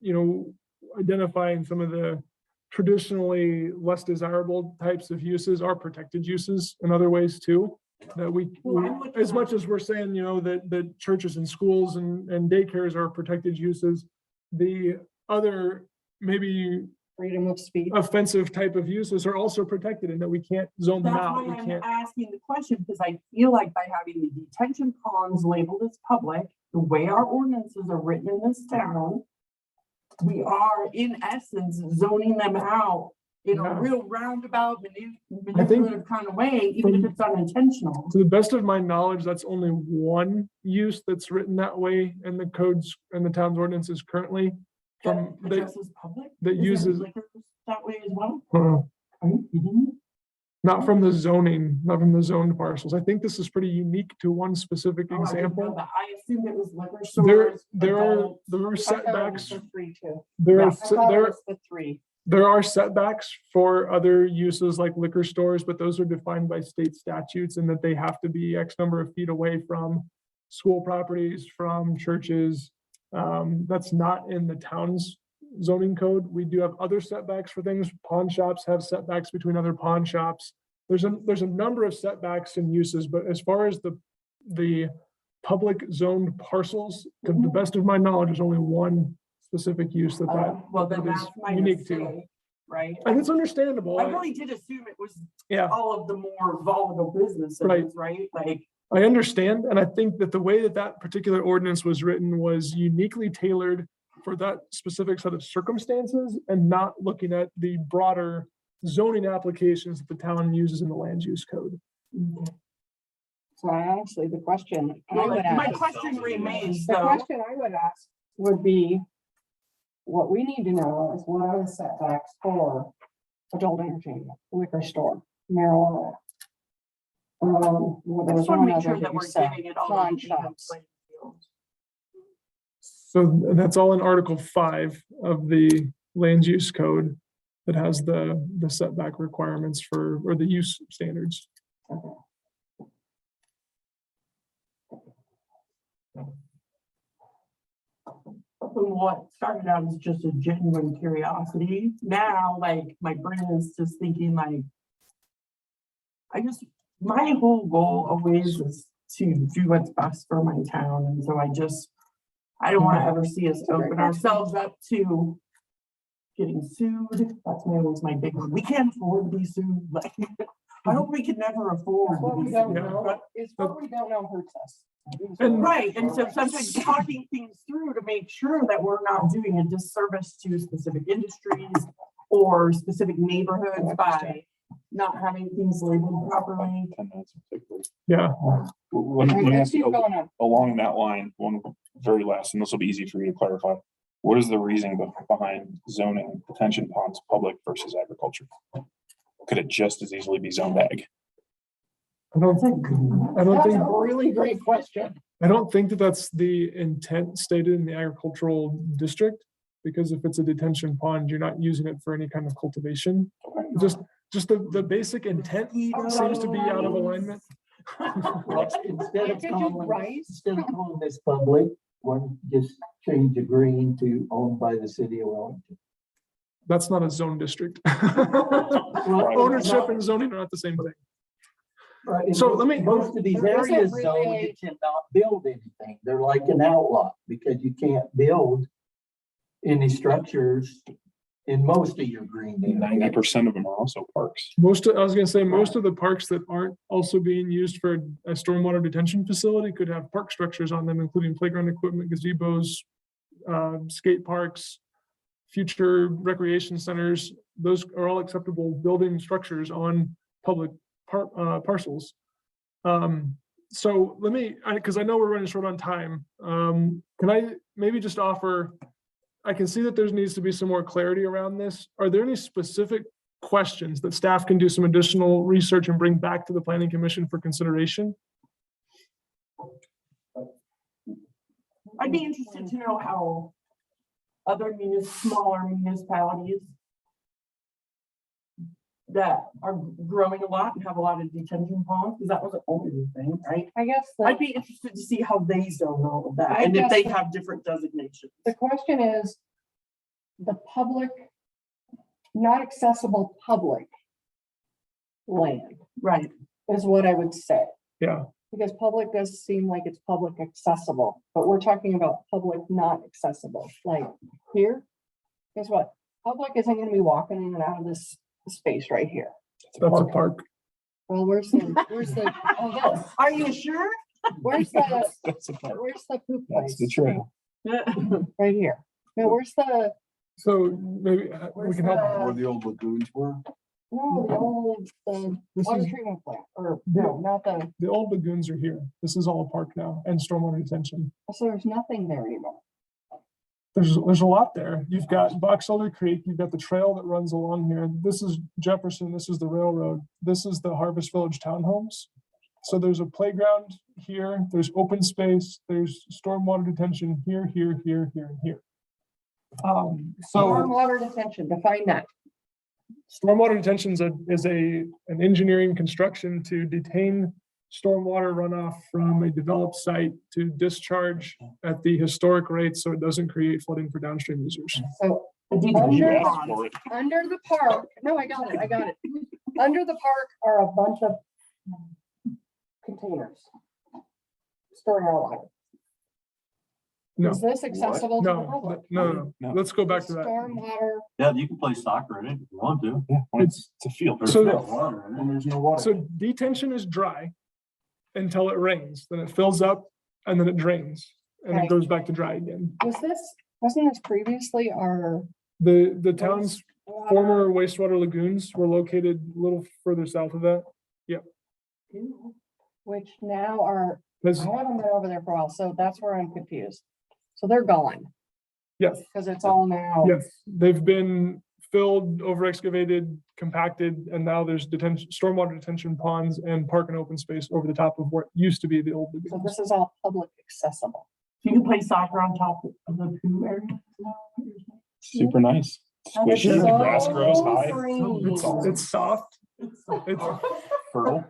you know, identifying some of the traditionally less desirable types of uses are protected uses in other ways too. That Well, I'm looking as at- much as we're saying, you know, that churches and schools and daycares are protected uses, the other maybe Freedom of speech. offensive type of uses are also protected and that we can't zone them That's out. why We I'm can't. asking the question, because I feel like by having the detention ponds labeled as public, the way our ordinances are written in this town, we are in essence zoning them out in Yeah. a real roundabout, manipulative kind of way, even if it's unintentional. To the best of my knowledge, that's only one use that's written that way in the codes and the town's ordinances currently. That From addresses public? that Isn't uses, liquor that way as well? uh, Are you kidding me? not from the zoning, not from the zoned parcels. I think this is pretty unique to one specific Oh, I didn't know example. that. I assumed it was liquor There, stores. there are adult. there are I thought it was setbacks. the three too. There Yeah, are I se- thought it there was the three. there are setbacks for other uses like liquor stores, but those are defined by state statutes and that they have to be X number of feet away from school properties, from churches. That's not in the town's zoning code. We do have other setbacks for things. Pawn shops have setbacks between other pawn shops. There's a number of setbacks and uses, but as far as the public zoned parcels, to the best of my knowledge, there's only one specific use that Well, then that is that's my unique to. mistake, right? And it's understandable. I really did assume it was Yeah, all of the more volatile businesses, Right. right? Like, I understand. And I think that the way that that particular ordinance was written was uniquely tailored for that specific set of circumstances and not looking at the broader zoning applications that the town uses in the land use code. So honestly, the question I well, would like, my ask, question remains the though. question I would ask would be, what we need to know is what are the setbacks for adult entertainment, liquor store, marijuana? Well, I there was just want one to make other sure that that you we're said, giving it all. pawn the even shops. playing field. So that's all in Article 5 of the land use code that has the setback requirements or the use standards. From what started out as just a genuine curiosity, now like my brain is just thinking like, my whole goal always is to do what's best for my town, and so I don't want to ever see us open ourselves up to getting sued. That's always my big one. We can't afford to be sued, like, I hope we can never afford What to we be don't sued. know is what we don't know hurts us. And- Right, and so sometimes talking things through to make sure that we're not doing a disservice to specific industries or specific neighborhoods by not having things labeled properly. 10 minutes particularly. Yeah, Let me Let's ask keep you, going on. along that line, one very last, and this will be easy for you to clarify. What is the reasoning behind zoning detention ponds public versus agriculture? Could it just as easily be zoned ag? I don't think That's a really great question. I don't think that that's the intent stated in the agricultural district, because if it's a detention pond, you're not using it for any kind of cultivation. Just the basic intent seems to be out of alignment. Instead of Could you calling, rice? instead of calling this public, one just change the green to owned by the city of Wellington. That's not a zone district. Well, Ownership and zoning are not the same thing. Right, and So let me- most of these There isn't areas really zone, a- you cannot build anything. They're like an outlaw because you can't build any structures in most of your green areas. 90% of them are also parks. I was gonna say, most of the parks that aren't also being used for a stormwater detention facility could have park structures on them, including playground equipment, gazebos, skate parks, future recreation centers. Those are all acceptable building structures on public parcels. So let me, because I know we're running short on time, can I maybe just offer, I can see that there needs to be some more clarity around this. Are there any specific questions that staff can do some additional research and bring back to the planning commission for consideration? I'd be interested to know how other smaller municipalities that are growing a lot and have a lot of detention ponds, because that wasn't always a thing, right? I guess I'd be interested to see how they zone all of that I and if guess they the- have different designations. the question is, the public, not accessible public land Right. is what I would say. Yeah, Because public does seem like it's public accessible, but we're talking about public not accessible, like here. Guess what? Public isn't gonna be walking in and out of this space right here. that's a park. Well, where's the, oh, yes, Are you sure? where's the, That's a park. where's the poop That's the place? trail. Right here. No, where's the, So maybe we Where's can help. the- Where the old lagoons were. no, the old, the This water is, treatment plant, or no, not the, the old lagoons are here. This is all a park now and stormwater detention. so there's nothing there anymore. There's a lot there. You've got Box Elder Creek, you've got the trail that runs along here. This is Jefferson, this is the railroad. This is the Harvest Village townhomes. So there's a playground here, there's open space, there's stormwater detention here, here, here, here, and here. So Stormwater detention, define that. stormwater detention is an engineering construction to detain stormwater runoff from a developed site to discharge at the historic rate so it doesn't create flooding for downstream users. So You Under- asked for it. under the park, no, I got it. Under the park are a bunch of containers storing our water. No, Is this accessible to the no, public? no. No. Let's go back to that. Stormwater, Yeah, you can play soccer in it if you want to. Yeah, well, it's a field. There's So- no water in it. And there's no water. So detention is dry until it rains, then it fills up and then it drains and it Right. goes back to dry again. wasn't this previously our? The town's wastewater? former wastewater lagoons were located a little further south of that. Which now are, I Because, haven't been over there for a while, so that's where I'm confused. So they're gone, yes, because it's all now. yes, they've been filled, over excavated, compacted, and now there's detention, stormwater detention ponds and park and open space over the top of what used to be the old So lagoons. this is all public accessible. You can play soccer on top of the pool area. Super nice. Squishy, the grass grows high. It's soft. It's, Fertile.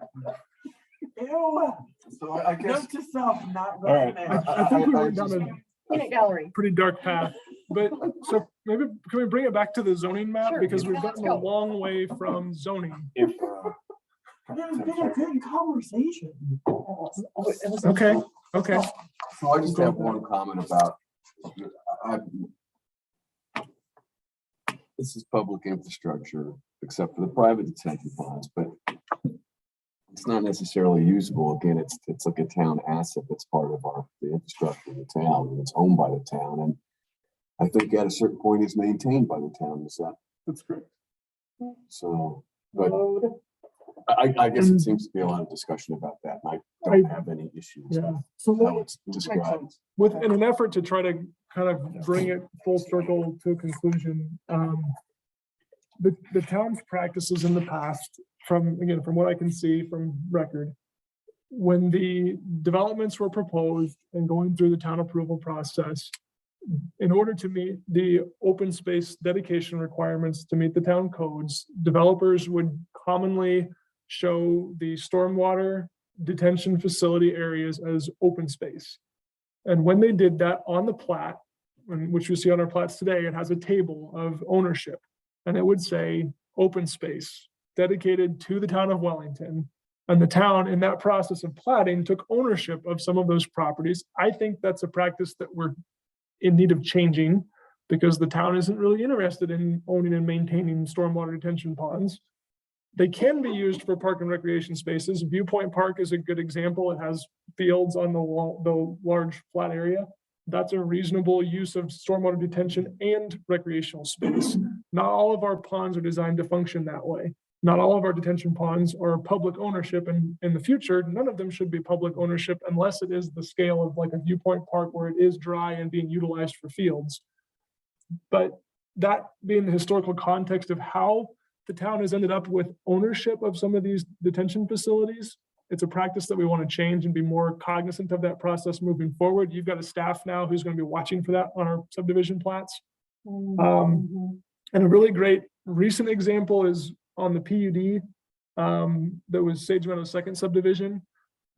Ew. So I Note guess. to self, not All right. going I there. think we I went down just- a Peanut gallery. pretty dark path. But so maybe can we bring it back to the zoning map? Sure. Because we've Yeah, let's gotten a go. long way from zoning. If, There's been a good conversation. Okay, okay. So I just have one comment about. This is public infrastructure, except for the private detention ponds, but it's not necessarily usable. Again, it's like a town asset that's part of the infrastructure of the town, and it's owned by the town, and I think at a certain point it's maintained by the town, is that? That's great. So, but Road. I guess it seems to be a lot of discussion about that, and I don't have any issues Yeah. with So how it's Makes described. sense. with, in an effort to try to kind of bring it full circle to a conclusion, the town's practices in the past, from what I can see from record, when the developments were proposed and going through the town approval process, in order to meet the open space dedication requirements to meet the town codes, developers would commonly show the stormwater detention facility areas as open space. And when they did that on the plat, which you see on our plats today, it has a table of ownership. And it would say open space dedicated to the town of Wellington. And the town, in that process of platting, took ownership of some of those properties. I think that's a practice that we're in need of changing, because the town isn't really interested in owning and maintaining stormwater detention ponds. They can be used for park and recreation spaces. Viewpoint Park is a good example. It has fields on the large flat area. That's a reasonable use of stormwater detention and recreational space. Not all of our ponds are designed to function that way. Not all of our detention ponds are public ownership, and in the future, none of them should be public ownership unless it is the scale of like a Viewpoint Park where it is dry and being utilized for fields. But that being the historical context of how the town has ended up with ownership of some of these detention facilities, it's a practice that we want to change and be more cognizant of that process moving forward. You've got a staff now who's going to be watching for that on our subdivision plats. And a really great recent example is on the PUD that was Sage Meadows second subdivision.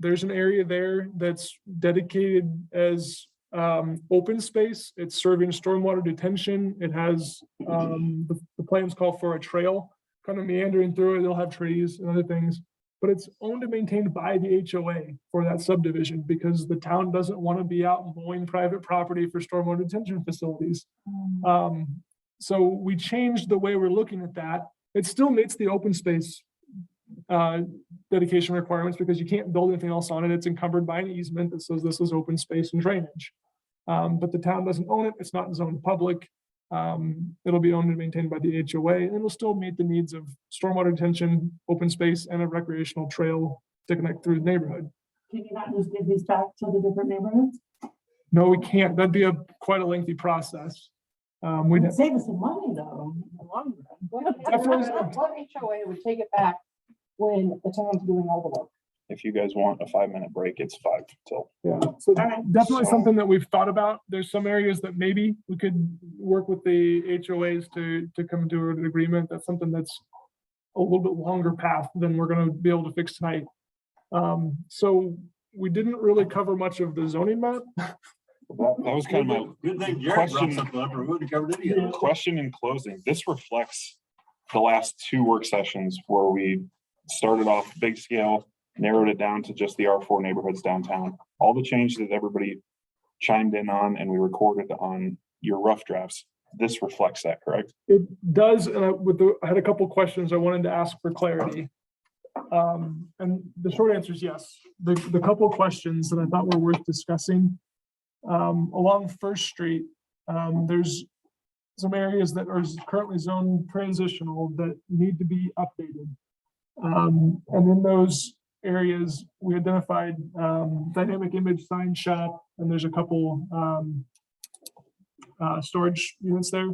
There's an area there that's dedicated as open space. It's serving stormwater detention. It has the plans call for a trail kind of meandering through it. They'll have trees and other things, but it's owned and maintained by the HOA for that subdivision, because the town doesn't want to be out mowing private property for stormwater detention facilities. So we changed the way we're looking at that. It still meets the open space dedication requirements, because you can't build anything else on it. It's encumbered by an easement that says this is open space and drainage. But the town doesn't own it. It's not zoned public. It'll be owned and maintained by the HOA, and it'll still meet the needs of stormwater detention, open space, and a recreational trail to connect through the neighborhood. Can you not just give these back to the different neighborhoods? No, we can't. That'd be quite a lengthy process. We'd It'd save us some money though, in the long run. Definitely. What HOA would take it back when the town's doing all the work? If you guys want a 5-minute break, it's 5 till. Yeah, so Alright. definitely something that we've thought about. There's some areas that maybe we could work with the HOAs to come to an agreement. That's something that's a little bit longer path than we're gonna be able to fix tonight. So we didn't really cover much of the zoning map. That was kind of my Good thing Jared brought question. something up, or we would have covered it again. question in closing. This reflects the last 2 work sessions where we started off big scale, narrowed it down to just the R4 neighborhoods downtown. All the changes that everybody chimed in on and we recorded on your rough drafts. This reflects that, correct? It does, and I had a couple questions I wanted to ask for clarity. And the short answer is yes. The couple of questions that I thought were worth discussing. Along First Street, there's some areas that are currently zoned transitional that need to be updated. And in those areas, we identified dynamic image sign shop, and there's a couple storage units there.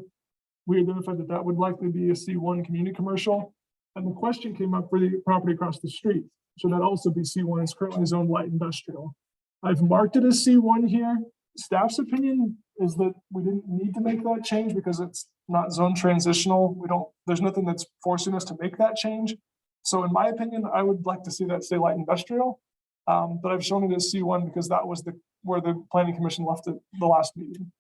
We identified that would likely be a C1 community commercial. And the question came up for the property across the street. Should that also be C1? It's currently zoned light industrial. I've marked it as C1 here. Staff's opinion is that we didn't need to make that change because it's not zone transitional. There's nothing that's forcing us to make that change. So in my opinion, I would like to see that stay light industrial. But I've shown it as C1 because that was where the planning commission left it the last meeting.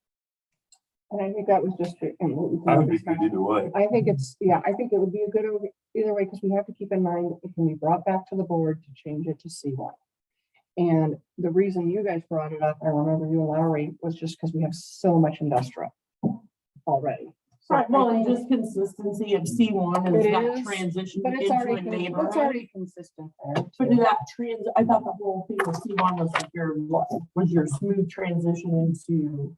And I think that was just. I would be good either way. I think I think it would be a good either way, because we have to keep in mind it can be brought back to the board to change it to C1. And the reason you guys brought it up, I remember you and Lowry, was just because we have so much industrial already. So Right, well, I and think just consistency of C1 and it's It not is, transition But it's into a already, it's neighborhood. already consistent there. But too. that I thought the whole thing with C1 was like your smooth transition into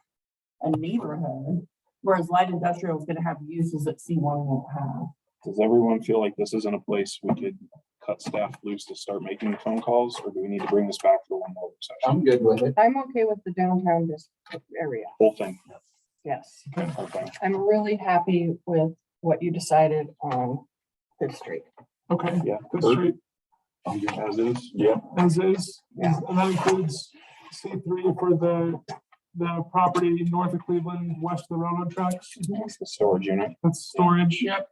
a neighborhood. Whereas light industrial is gonna have uses that C1 won't have. Does everyone feel like this isn't a place we could cut staff loose to start making the phone calls, or do we need to bring this back for one more work session? I'm good with it. I'm okay with the downtown district area, Whole thing, yes. okay. I'm really happy with what you decided on Fifth Street. Okay. Yeah. Fifth Street As is, yeah. as is, and that includes C3 for the property north of Cleveland, west of the railroad tracks. That's the storage unit. That's storage. Yep.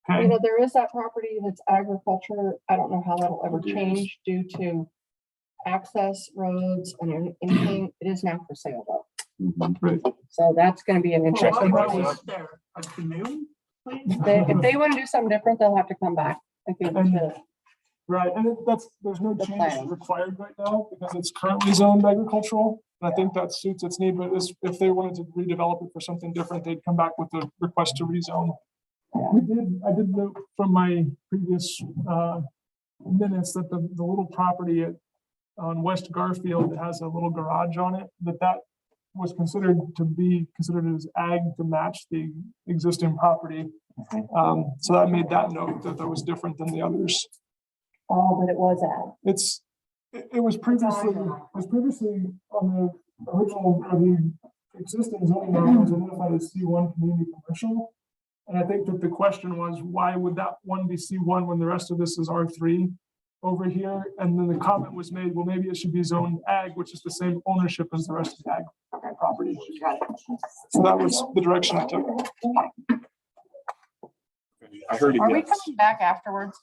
You Okay, know, there is that property that's agriculture. I don't know how that'll ever Yes. change due to access roads and anything. It is now for sale though. Mhm. right. So that's gonna be an Well, interesting. what was- was there? A canoe? please? If they want to do something different, they'll have to come back. I think Right, and there's no The change plan. required right now because it's currently zoned agricultural. And I think that suits its need, but if they wanted to redevelop it for something different, they'd come back with a request to rezone. I did note from my previous minutes that the little property on West Garfield that has a little garage on it, that was considered as ag to match the existing property. So that made that note that was different than the others. Oh, but it was ag. It was previously on the original, or the existing zoning map was identified as C1 community commercial. And I think that the question was, why would that one be C1 when the rest of this is R3 over here? And then the comment was made, well, maybe it should be zoned ag, which is the same ownership as the rest of the ag property. So that was the direction I took. I heard it, Are we yes. coming back afterwards?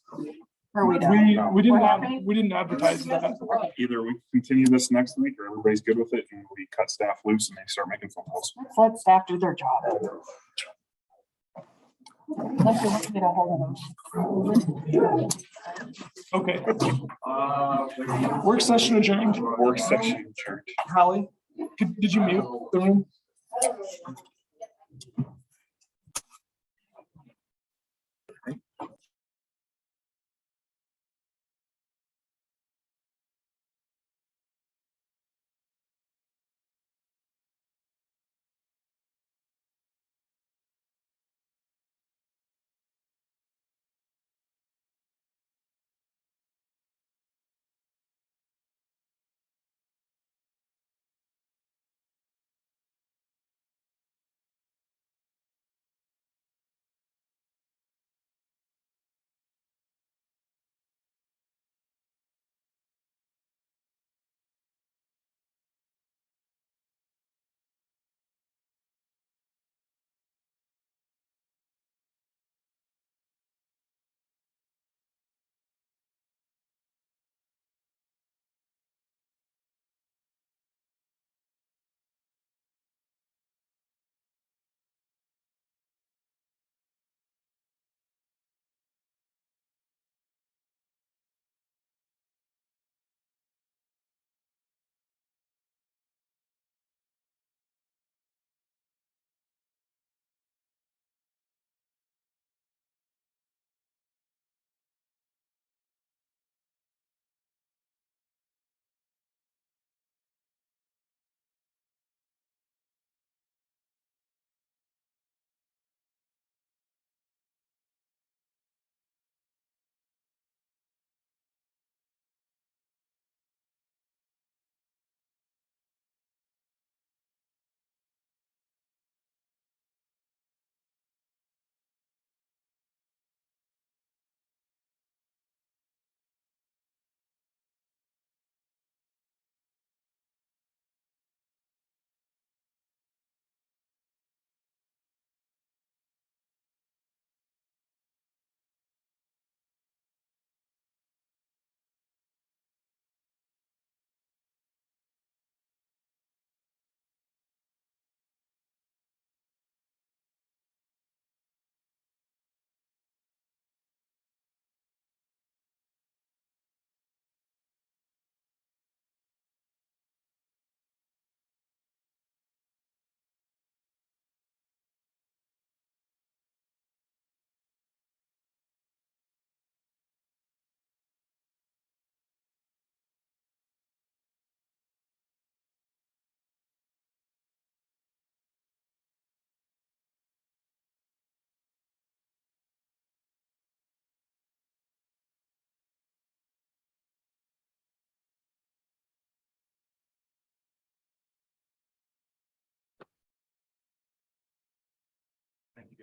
Or are we done? We didn't We're happy? we didn't advertise that. Either we continue this next week or everybody's good with it and we cut staff loose and they start making phone calls. Let's let staff do their job. Let's just get a hold of them. Okay. Work session adjourned. Work session adjourned. Holly, did you mute the room?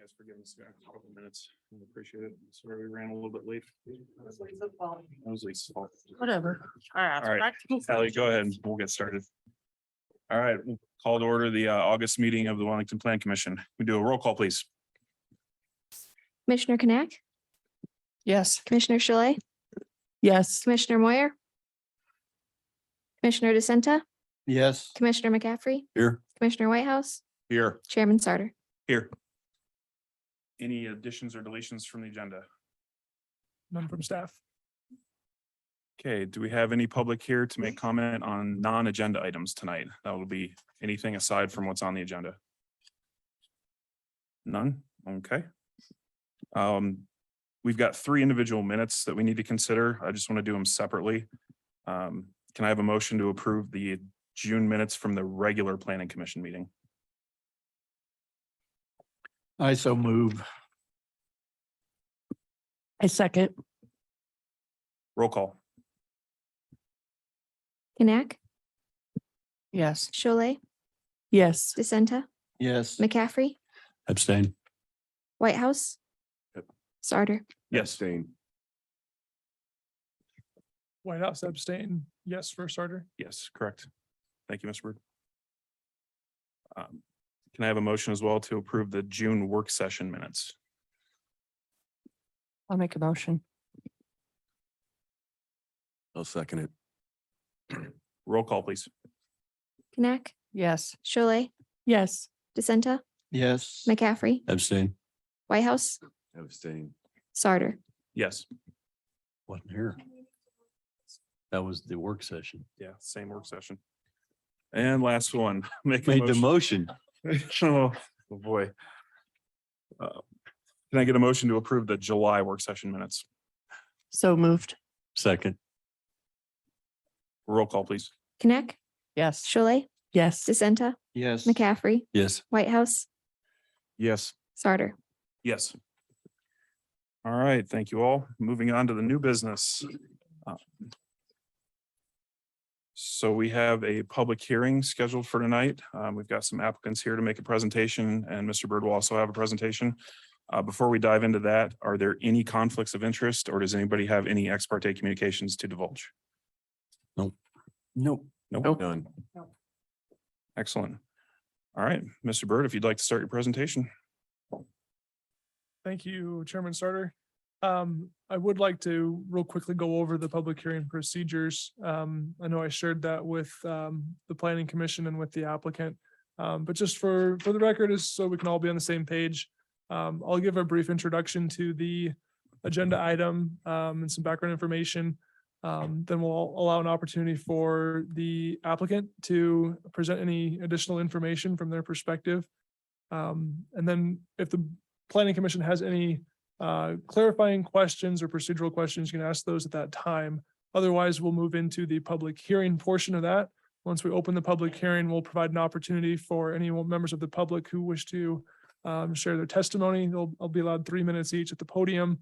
guys for giving us a couple of minutes. I appreciate it. Sorry we ran a little bit late. That was Lisa's fault. Whatever. All right, Sally, go ahead and we'll get started. All right, we'll call to order the August meeting of the Wellington Plan Commission. We do a roll call, please. Commissioner Knack, Yes. Commissioner Shalay, Yes. Commissioner Moyer, Commissioner DeSenta, Yes. Commissioner McCaffrey, Here. Commissioner Whitehouse, Here. Chairman Sarter. Here. Any additions or deletions from the agenda? None from staff. Okay, do we have any public here to make comment on non-agenda items tonight? That will be anything aside from what's on the agenda. None? Okay. We've got 3 individual minutes that we need to consider. I just want to do them separately. Can I have a motion to approve the June minutes from the regular planning commission meeting? I so move. I second. Roll call. Knack, Yes. Shalay, Yes. DeSenta, Yes. McCaffrey, Abstain. Whitehouse, Yep. Sarter. Yes. Abstain. White House abstain. Yes for Sarter. Yes, correct. Thank you, Mr. Bird. Can I have a motion as well to approve the June work session minutes? I'll make a motion. I'll second it. Roll call, please. Knack, Yes. Shalay, Yes. DeSenta, Yes. McCaffrey, Abstain. Whitehouse, Abstain. Sarter. Yes. Wasn't here. That was the work session. Yeah, same work session. And last one, make a Made the motion. motion. Oh, boy. Can I get a motion to approve the July work session minutes? So moved. Second. Roll call, please. Knack, Yes. Shalay, Yes. DeSenta, Yes. McCaffrey, Yes. Whitehouse, Yes. Sarter. Yes. All right, thank you all. Moving on to the new business. So we have a public hearing scheduled for tonight. We've got some applicants here to make a presentation, and Mr. Bird will also have a presentation. Before we dive into that, are there any conflicts of interest, or does anybody have any ex parte communications to divulge? Nope. Nope. None. Excellent. All right, Mr. Bird, if you'd like to start your presentation. Thank you, Chairman Sarter. I would like to real quickly go over the public hearing procedures. I know I shared that with the planning commission and with the applicant. But just for the record, is so we can all be on the same page. I'll give a brief introduction to the agenda item and some background information. Then we'll allow an opportunity for the applicant to present any additional information from their perspective. And then if the planning commission has any clarifying questions or procedural questions, you can ask those at that time. Otherwise, we'll move into the public hearing portion of that. Once we open the public hearing, we'll provide an opportunity for any members of the public who wish to share their testimony. They'll be allowed 3 minutes each at the podium.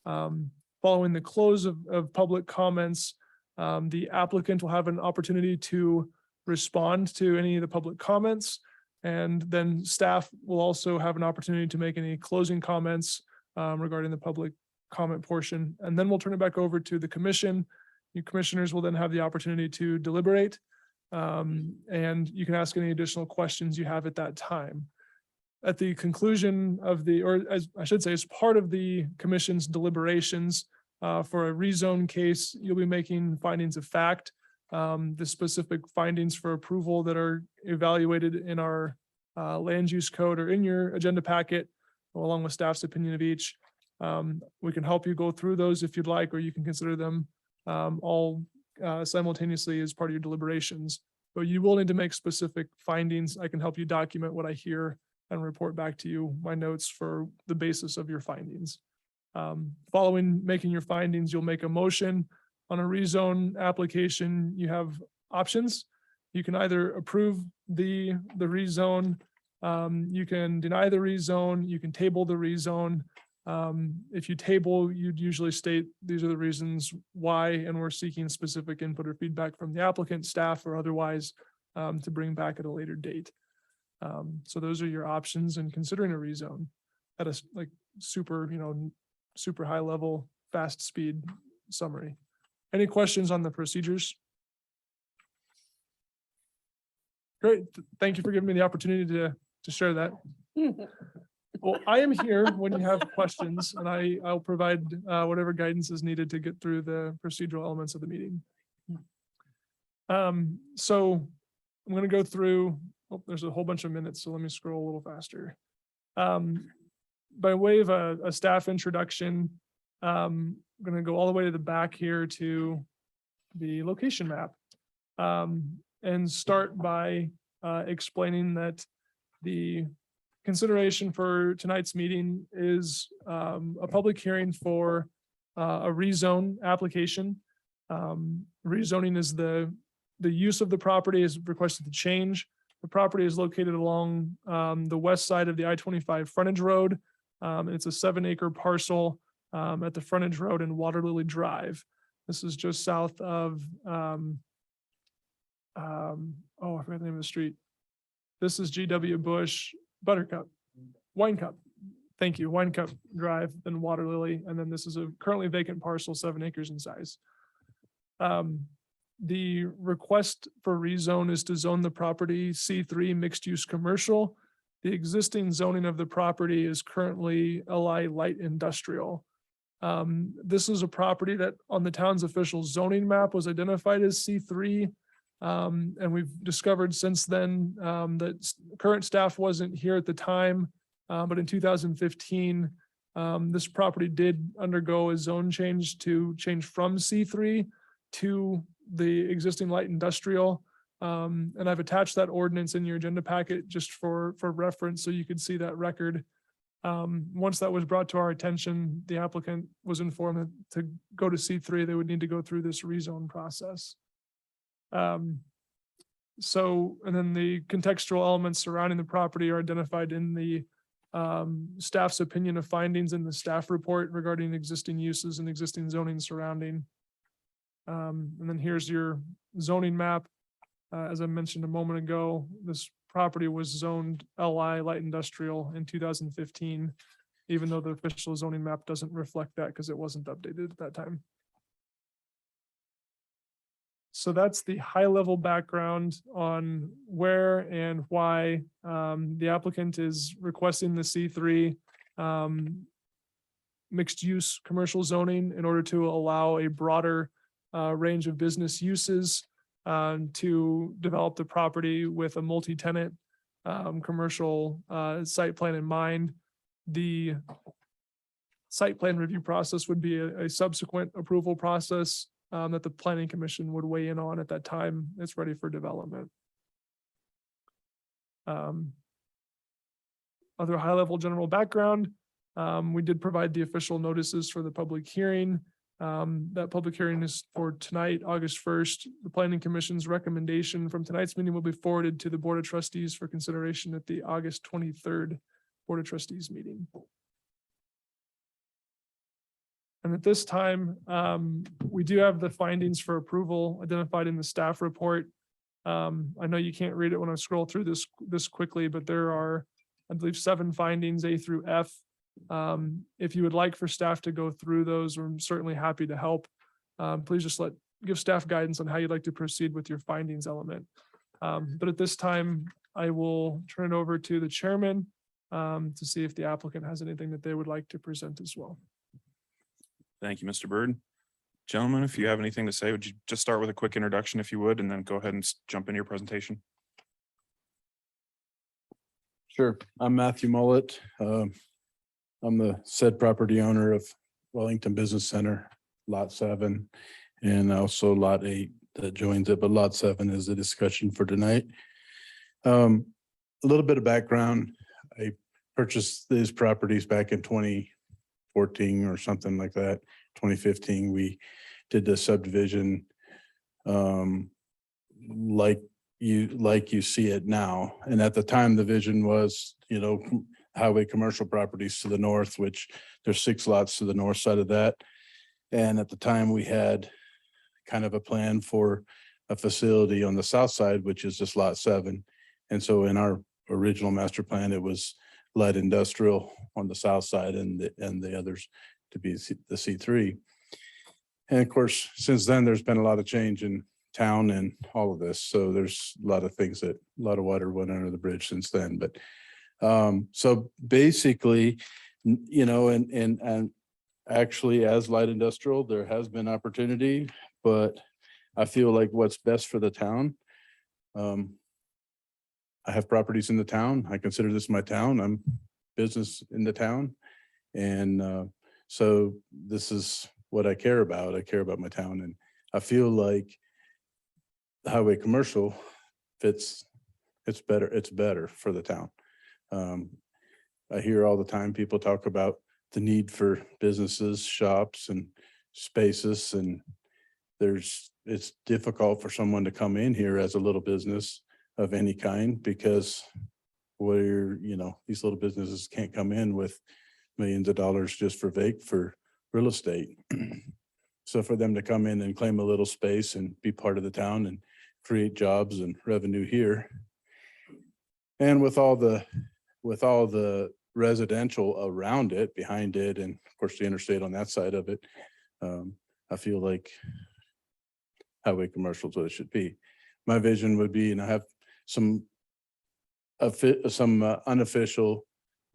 Following the close of public comments, the applicant will have an opportunity to respond to any of the public comments. And then staff will also have an opportunity to make any closing comments regarding the public comment portion. And then we'll turn it back over to the commission. You commissioners will then have the opportunity to deliberate. And you can ask any additional questions you have at that time. At the conclusion of or as I should say, as part of the commission's deliberations for a rezone case, you'll be making findings of fact. The specific findings for approval that are evaluated in our land use code or in your agenda packet, along with staff's opinion of each. We can help you go through those if you'd like, or you can consider them all simultaneously as part of your deliberations. But you will need to make specific findings. I can help you document what I hear and report back to you my notes for the basis of your findings. Following making your findings, you'll make a motion on a rezone application. You have options. You can either approve the rezone, you can deny the rezone, you can table the rezone. If you table, you'd usually state these are the reasons why, and we're seeking specific input or feedback from the applicant, staff, or otherwise to bring back at a later date. So those are your options in considering a rezone. at a like super, super high level, fast speed summary. Any questions on the procedures? Great. Thank you for giving me the opportunity to share that. Well, I am here when you have questions, and I'll provide whatever guidance is needed to get through the procedural elements of the meeting. So I'm going to go through, there's a whole bunch of minutes, so let me scroll a little faster. By way of a staff introduction, I'm going to go all the way to the back here to the location map. And start by explaining that the consideration for tonight's meeting is a public hearing for a rezone application. Rezoning is the use of the property is requested to change. The property is located along the west side of the I-25 frontage road. It's a 7-acre parcel at the frontage road in Water Lily Drive. This is just south of I forgot the name of the street. This is GW Bush Wine Cup. Thank you. Wine Cup Drive, then Water Lily. And then this is a currently vacant parcel, 7 acres in size. The request for rezone is to zone the property C3 mixed use commercial. The existing zoning of the property is currently LI light industrial. This is a property that on the town's official zoning map was identified as C3. And we've discovered since then that current staff wasn't here at the time, but in 2015, this property did undergo a zone change to change from C3 to the existing light industrial. And I've attached that ordinance in your agenda packet just for reference so you could see that record. Once that was brought to our attention, the applicant was informed that to go to C3, they would need to go through this rezone process. So, and then the contextual elements surrounding the property are identified in the staff's opinion of findings in the staff report regarding existing uses and existing zoning surrounding. And then here's your zoning map. As I mentioned a moment ago, this property was zoned LI light industrial in 2015, even though the official zoning map doesn't reflect that because it wasn't updated at that time. So that's the high level background on where and why the applicant is requesting the C3 mixed use commercial zoning in order to allow a broader range of business uses to develop the property with a multi-tenant commercial site plan in mind. The site plan review process would be a subsequent approval process that the planning commission would weigh in on at that time it's ready for development. Other high-level general background, we did provide the official notices for the public hearing. That public hearing is for tonight, August 1st. The planning commission's recommendation from tonight's meeting will be forwarded to the Board of Trustees for consideration at the August 23rd Board of Trustees meeting. And at this time, we do have the findings for approval identified in the staff report. I know you can't read it when I scroll through this quickly, but there are, I believe, 7 findings, A through F. If you would like for staff to go through those, I'm certainly happy to help. Please just give staff guidance on how you'd like to proceed with your findings element. But at this time, I will turn it over to the chairman to see if the applicant has anything that they would like to present as well. Thank you, Mr. Byrd. Gentlemen, if you have anything to say, would you just start with a quick introduction if you would, and then go ahead and jump into your presentation? Sure. I'm Matthew Mullet. I'm the said property owner of Wellington Business Center, Lot 7, and also Lot 8 that joins it, but Lot 7 is the discussion for tonight. A little bit of background. I purchased these properties back in 2014 or something like that. 2015, we did the subdivision like you see it now. And at the time, the vision was, highway commercial properties to the north, which there's 6 lots to the north side of that. And at the time, we had kind of a plan for a facility on the south side, which is just Lot 7. And so in our original master plan, it was light industrial on the south side and the others to be the C3. And of course, since then, there's been a lot of change in town and all of this. So there's a lot of things a lot of water went under the bridge since then. But so basically, and actually as light industrial, there has been opportunity, but I feel like what's best for the town. I have properties in the town. I consider this my town. I'm business in the town. And so this is what I care about. I care about my town, and I feel like highway commercial fits, it's better for the town. I hear all the time people talk about the need for businesses, shops and spaces, and it's difficult for someone to come in here as a little business of any kind because these little businesses can't come in with millions of dollars just for real estate. So for them to come in and claim a little space and be part of the town and create jobs and revenue here. And with all the residential around it, behind it, and of course the interstate on that side of it, I feel like highway commercial is what it should be. My vision would be, and I have some unofficial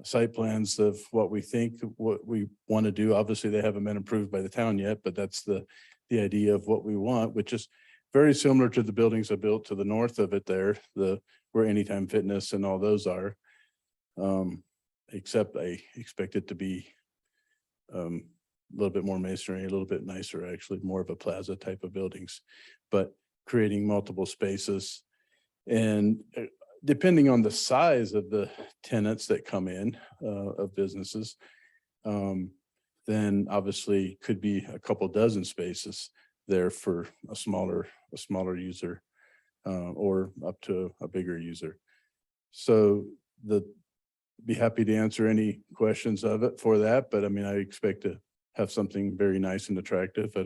site plans of what we think, what we want to do. Obviously, they haven't been approved by the town yet, but that's the idea of what we want, which is very similar to the buildings I built to the north of it there, where Anytime Fitness and all those are. Except I expect it to be a little bit more masonry, a little bit nicer, actually, more of a plaza type of buildings, but creating multiple spaces. And depending on the size of the tenants that come in of businesses, then obviously could be a couple dozen spaces there for a smaller user or up to a bigger user. So be happy to answer any questions of it for that, but I mean, I expect to have something very nice and attractive. I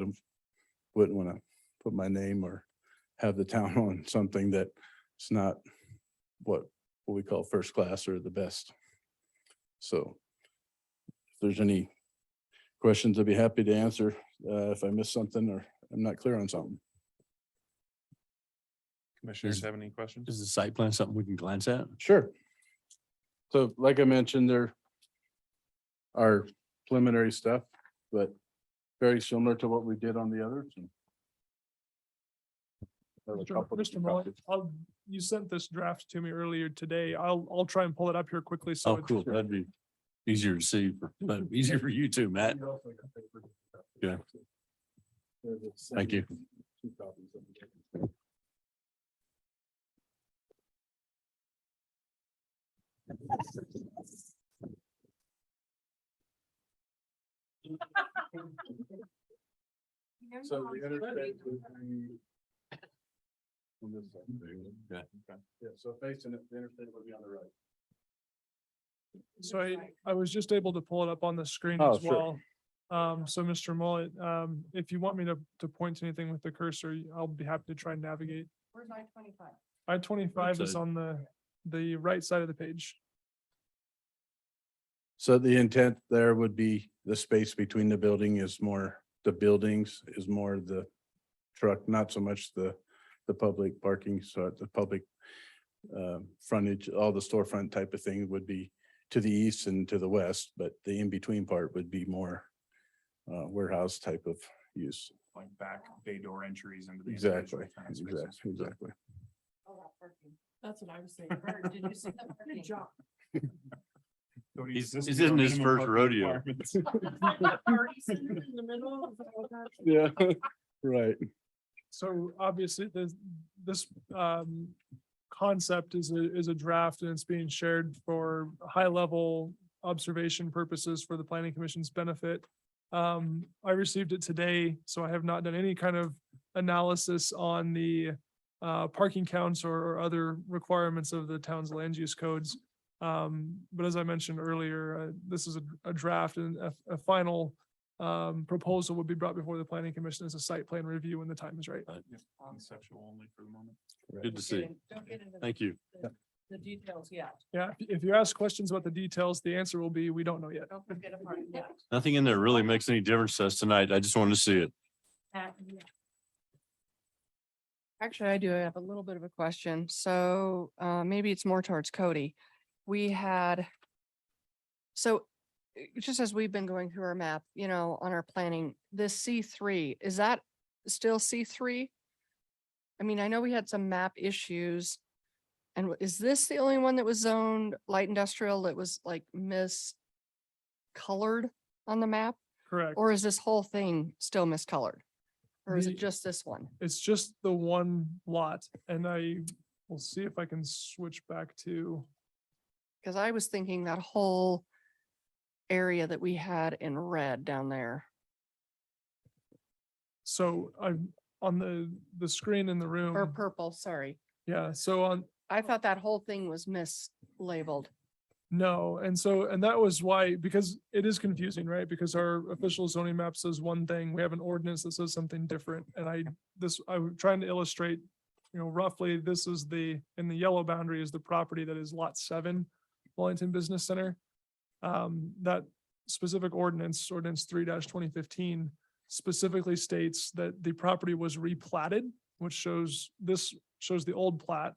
wouldn't want to put my name or have the town on something that it's not what we call first class or the best. So if there's any questions, I'd be happy to answer if I missed something or I'm not clear on something. Commissioners have any questions? Is the site plan something we can glance at? Sure. So like I mentioned, there are preliminary stuff, but very similar to what we did on the others. Mr. Mullet, you sent this draft to me earlier today. I'll try and pull it up here quickly. So Oh, cool. That'd be easier to see, but easier for you too, Matt. Yeah. Thank you. So the interstate would be on this side. Yeah. Yeah, so facing it, the interstate would be on the right. So I was just able to pull it up on the screen Oh, as sure. well. So Mr. Mullet, if you want me to point to anything with the cursor, I'll be happy to try and navigate. Where's I-25? I-25 is Right on the right side of the page. So the intent there would be the space between the buildings is more the truck, not so much the public parking. So the public frontage, all the storefront type of thing would be to the east and to the west, but the in-between part would be more warehouse type of use. Like back bay door entries into the. Exactly, individual tenant spaces. exactly. That's what I was saying. Bert, did you see that? Good job. He's in his first rodeo. Already sitting in the middle. Yeah, right. So obviously this concept is a draft and it's being shared for high level observation purposes for the planning commission's benefit. I received it today, so I have not done any kind of analysis on the parking counts or other requirements of the town's land use codes. But as I mentioned earlier, this is a draft and a final proposal would be brought before the planning commission as a site plan review when the time is right. Conceptual only for the moment. Good to see. Thank you. the details yet. Yeah, if you ask questions about the details, the answer will be, we don't know yet. Don't forget about it yet. Nothing in there really makes any difference to us tonight. I just wanted to see it. Actually, I do have a little bit of a question. So maybe it's more towards Cody. We had, so just as we've been going through our map, you know, on our planning, this C3, is that still C3? I mean, I know we had some map issues. And is this the only one that was zoned light industrial that was like miscolored on the map? Correct. Or is this whole thing still miscolored? Or is The- it just this one? It's just the one lot, and I will see if I can switch back to, Because I was thinking that whole area that we had in red down there. so I'm on the screen in the Or room. purple, sorry. Yeah, so on, I thought that whole thing was mislabeled. no, and that was why, because it is confusing, right? Because our official zoning map says one thing, we have an ordinance that says something different, and I'm trying to illustrate, you know, roughly, this is in the yellow boundary is the property that is lot 7, Wellington Business Center. That specific ordinance 3-2015 specifically states that the property was replatted, which shows the old plat.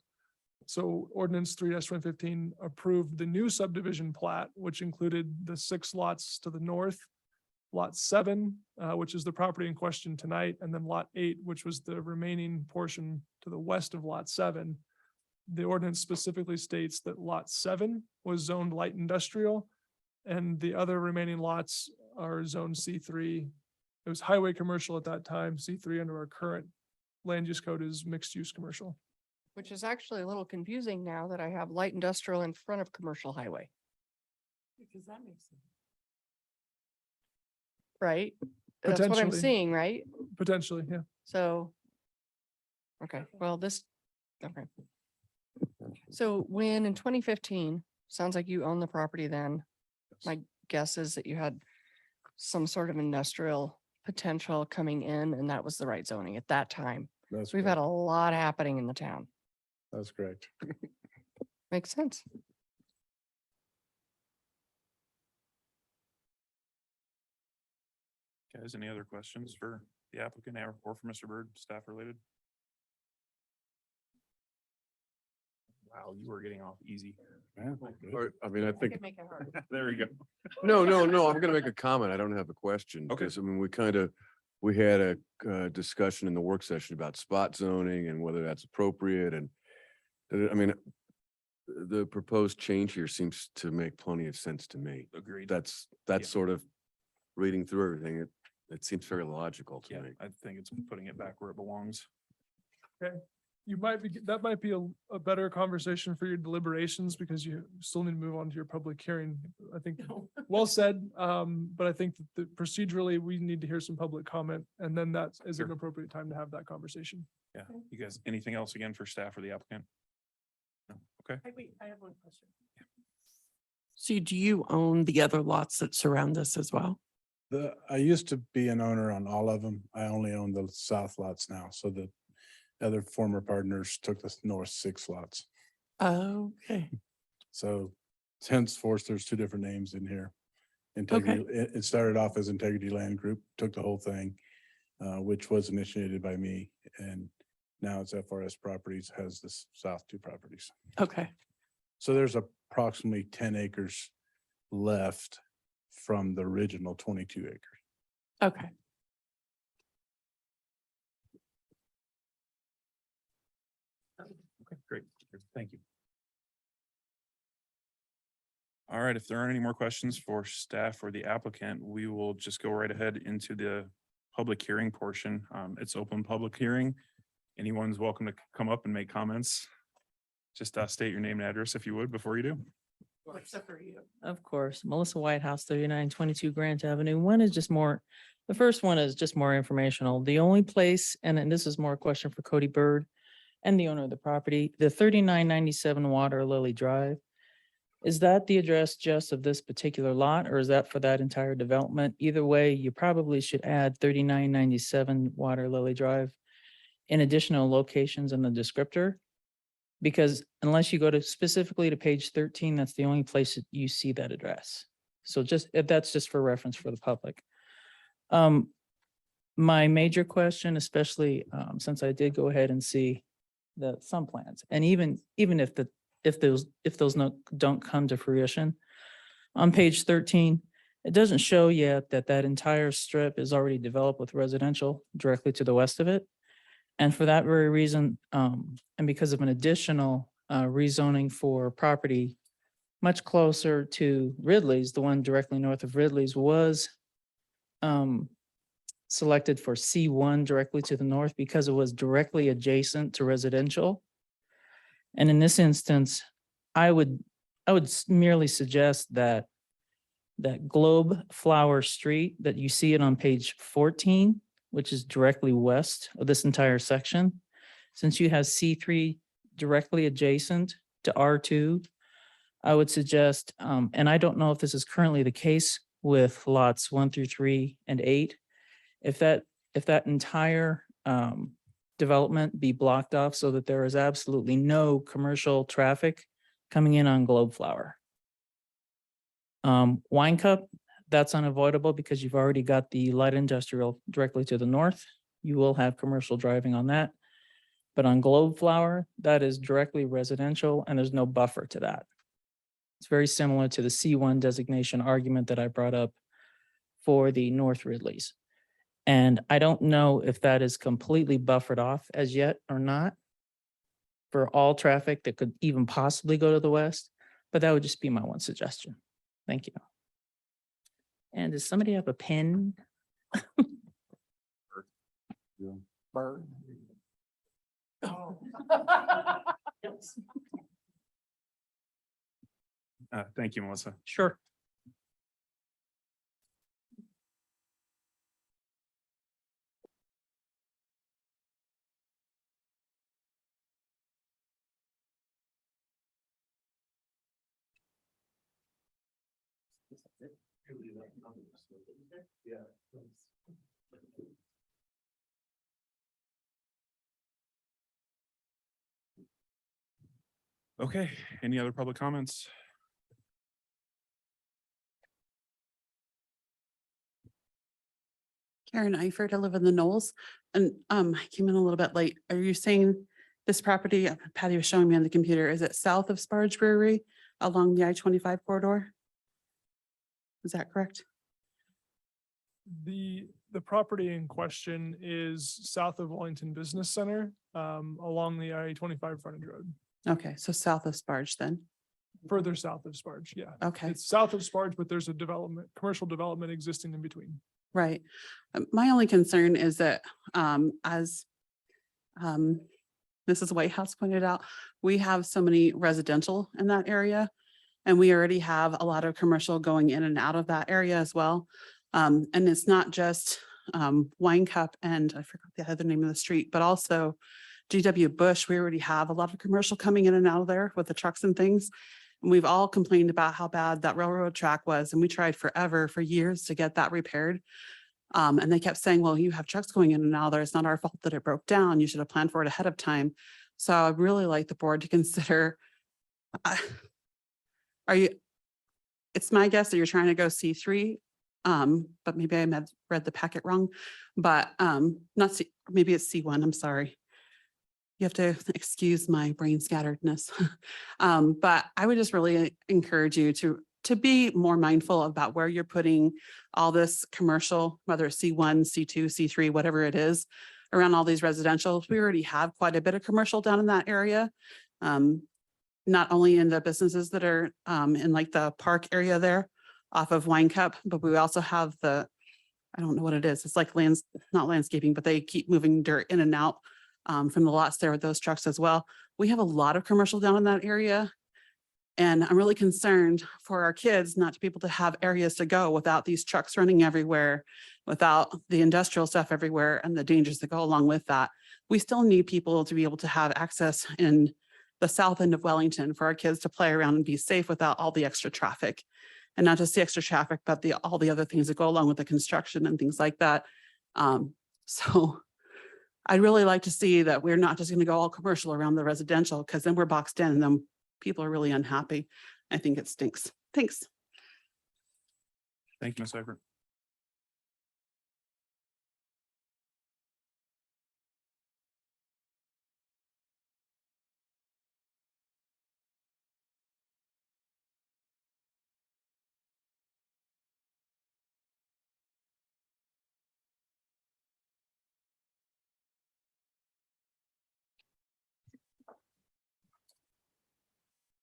So ordinance 3-2015 approved the new subdivision plat, which included the 6 lots to the north, lot 7, which is the property in question tonight, and then lot 8, which was the remaining portion to the west of lot 7. The ordinance specifically states that lot 7 was zoned light industrial, and the other remaining lots are zoned C3. It was highway commercial at that time. C3 under our current land use code is mixed use commercial. Which is actually a little confusing now that I have light industrial in front of commercial highway, Because that makes sense. right? That's what I'm Potentially. seeing, right? Potentially, yeah. So. Okay, well, okay. So when in 2015, sounds like you own the property then. My guess is that you had some sort of industrial potential coming in and that was the right zoning at that time. That's We've had correct. a lot happening in the town. That's correct. Makes sense. Guys, any other questions for the applicant or for Mr. Byrd, staff related? Wow, you were getting off easy. Yeah, good. Or, I mean, I I think, could make it hard. There you go. no, I'm gonna make a comment. I don't have a question. Okay. Because I mean, we had a discussion in the work session about spot zoning and whether that's appropriate and I mean, the proposed change here seems to make plenty of sense to me. Agreed. That's Yeah. sort of reading through everything. It seems very logical to Yeah, me. I think it's putting it back where it belongs. That might be a better conversation for your deliberations because you still need to move on to your public hearing. I think, well said. But I think that procedurally, we need to hear some public comment and then that is an Sure. appropriate time to have that conversation. Yeah, you guys, anything else again for staff or the applicant? No, okay. I have one question. So do you own the other lots that surround this as well? I used to be an owner on all of them. I only own the south lots now. So the other former partners took the north 6 lots. Okay, So henceforth, there's 2 different names in here. Integrity, it started off as Integrity Land Group, took the whole thing, which was initiated by me. And now it's FRS Properties has the south 2 properties. okay. So there's approximately 10 acres left from the original 22 acres. Okay. Okay, great. Thank you. All right, if there aren't any more questions for staff or the applicant, we will just go right ahead into the public hearing portion. It's open public hearing. Anyone's welcome to come up and make comments. Just state your name and address if you would before you do. Except for you. Of course, Melissa Whitehouse, 3922 Grant Avenue. One is just more, the first one is just more informational. The only place, and this is more a question for Cody Byrd and the owner of the property, the 3997 Water Lily Drive. Is that the address just of this particular lot, or is that for that entire development? Either way, you probably should add 3997 Water Lily Drive in additional locations in the descriptor. Because unless you go to specifically to page 13, that's the only place that you see that address. So just, that's just for reference for the public. My major question, especially since I did go ahead and see some plans, and even if those don't come to fruition, on page 13, it doesn't show yet that entire strip is already developed with residential directly to the west of it. And for that very reason, and because of an additional rezoning for property much closer to Ridley's, the one directly north of Ridley's was selected for C1 directly to the north because it was directly adjacent to residential. And in this instance, I would merely suggest that Globe Flower Street that you see it on page 14, which is directly west of this entire section, since you have C3 directly adjacent to R2, I would suggest, and I don't know if this is currently the case with lots 1 through 3 and 8, if that entire development be blocked off so that there is absolutely no commercial traffic coming in on Globe Flower. Wine Cup, that's unavoidable because you've already got the light industrial directly to the north. You will have commercial driving on that. But on Globe Flower, that is directly residential and there's no buffer to that. It's very similar to the C1 designation argument that I brought up for the North Ridley's. And I don't know if that is completely buffered off as yet or not for all traffic that could even possibly go to the west, but that would just be my one suggestion. Thank you. And does somebody have a pen? Bird. Oh. Thank you, Melissa. Sure. Okay, any other public comments? Karen Eifert, I live in the Knolls, and I came in a little bit late. Are you saying this property, Patty was showing me on the computer, is it south of Sparge Brewery along the I-25 corridor? Is that correct? The property in question is south of Wellington Business Center, along the I-25 frontage road, Okay, so south of Sparge then. further south of Sparge, yeah. Okay. It's south of Sparge, but there's a commercial development existing in between. Right. My only concern is that as Mrs. Whitehouse pointed out, we have so many residential in that area. And we already have a lot of commercial going in and out of that area as well. And it's not just Wine Cup and I forgot the other name of the street, but also GW Bush. We already have a lot of commercial coming in and out of there with the trucks and things. And we've all complained about how bad that railroad track was. And we tried forever, for years, to get that repaired. And they kept saying, well, you have trucks going in and out there. It's not our fault that it broke down. You should have planned for it ahead of time. So I'd really like the board to consider, it's my guess that you're trying to go C3, but maybe I read the packet wrong, but not C, maybe it's C1, I'm sorry. You have to excuse my brain scatteredness. But I would just really encourage you to be more mindful about where you're putting all this commercial, whether it's C1, C2, C3, whatever it is, around all these residential. We already have quite a bit of commercial down in that area. Not only in the businesses that are in like the park area there off of Wine Cup, but we also have I don't know what it is. It's like not landscaping, but they keep moving dirt in and out from the lots there with those trucks as well. We have a lot of commercial down in that area. And I'm really concerned for our kids not to be able to have areas to go without these trucks running everywhere, without the industrial stuff everywhere and the dangers that go along with that. We still need people to be able to have access in the south end of Wellington for our kids to play around and be safe without all the extra traffic. And not just the extra traffic, but all the other things that go along with the construction and things like that. So I'd really like to see that we're not just gonna go all commercial around the residential, because then we're boxed in and then people are really unhappy. I think it stinks. Thanks. Thank you, Ms. Eckert.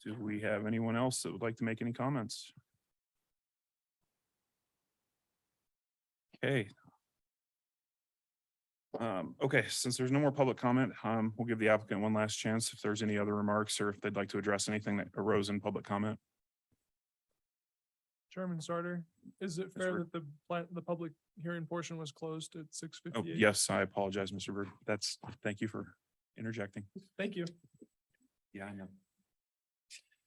Do we have anyone else that would like to make any comments? Okay. Okay, since there's no more public comment, we'll give the applicant one last chance if there's any other remarks or if they'd like to address anything that arose in public comment. Chairman Sarter, is it fair sir. that the public hearing portion was closed at 6:58? Oh, yes, I apologize, Mr. Bird. Thank you for interjecting. Thank you. Yeah, I know.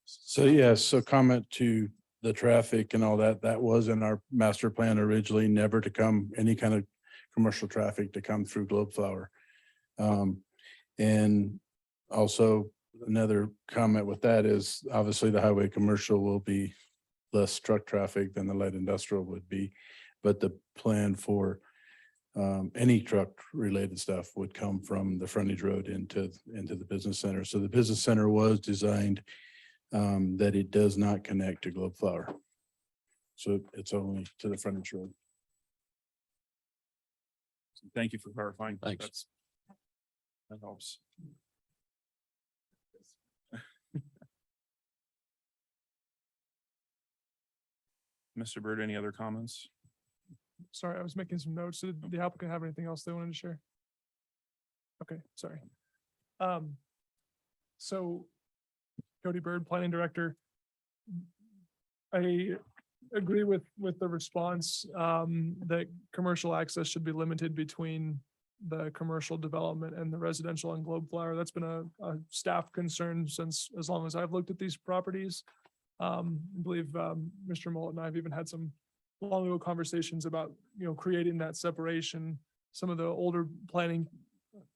So yes, so comment to the traffic and all that, that was in our master plan originally, never to come, any kind of commercial traffic to come through Globe Flower. And also another comment with that is obviously the highway commercial will be less truck traffic than the light industrial would be. But the plan for any truck related stuff would come from the frontage road into the business center. So the business center was designed that it does not connect to Globe Flower. So it's only to the frontage road. Thank you for clarifying. Thanks. That helps. Mr. Bird, any other comments? Sorry, I was making some notes. Did the applicant have anything else they wanted to share? Okay, sorry. So Cody Bird, Planning Director. I agree with the response that commercial access should be limited between the commercial development and the residential on Globe Flower. That's been a staff concern since as long as I've looked at these properties. I believe Mr. Mullet and I have even had some long ago conversations about, creating that separation. Some of the older planning,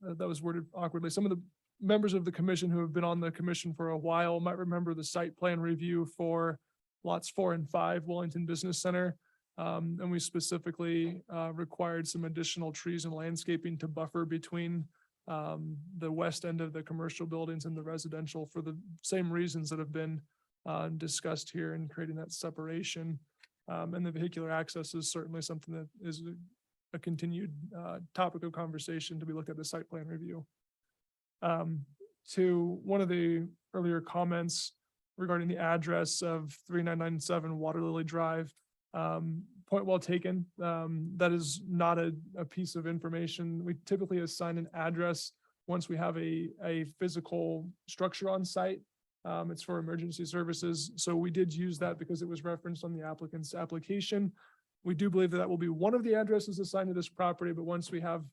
that was worded awkwardly, some of the members of the commission who have been on the commission for a while might remember the site plan review for lots 4 and 5 Wellington Business Center. And we specifically required some additional trees and landscaping to buffer between the west end of the commercial buildings and the residential for the same reasons that have been discussed here in creating that separation. And the vehicular access is certainly something that is a continued topic of conversation to be looked at the site plan review. To one of the earlier comments regarding the address of 3997 Water Lily Drive, point well taken. That is not a piece of information. We typically assign an address once we have a physical structure on site. It's for emergency services. So we did use that because it was referenced on the applicant's application. We do believe that will be one of the addresses assigned to this property, but once we have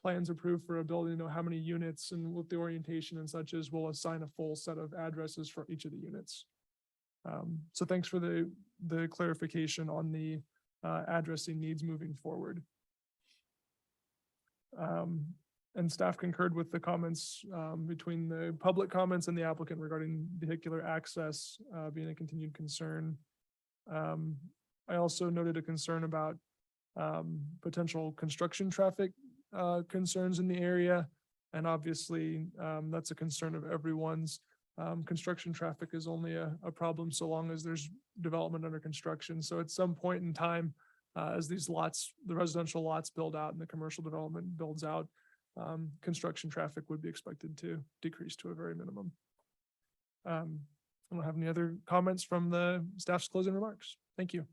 plans approved for a building, how many units and what the orientation and such is, we'll assign a full set of addresses for each of the units. So thanks for the clarification on the addressing needs moving forward. And staff concurred with the comments between the public comments and the applicant regarding vehicular access being a continued concern. I also noted a concern about potential construction traffic concerns in the area. And obviously that's a concern of everyone's. Construction traffic is only a problem so long as there's development under construction. So at some point in time, as these lots, the residential lots build out and the commercial development builds out, construction traffic would be expected to decrease to a very minimum. I don't have any other comments from the staff's closing remarks. Thank you.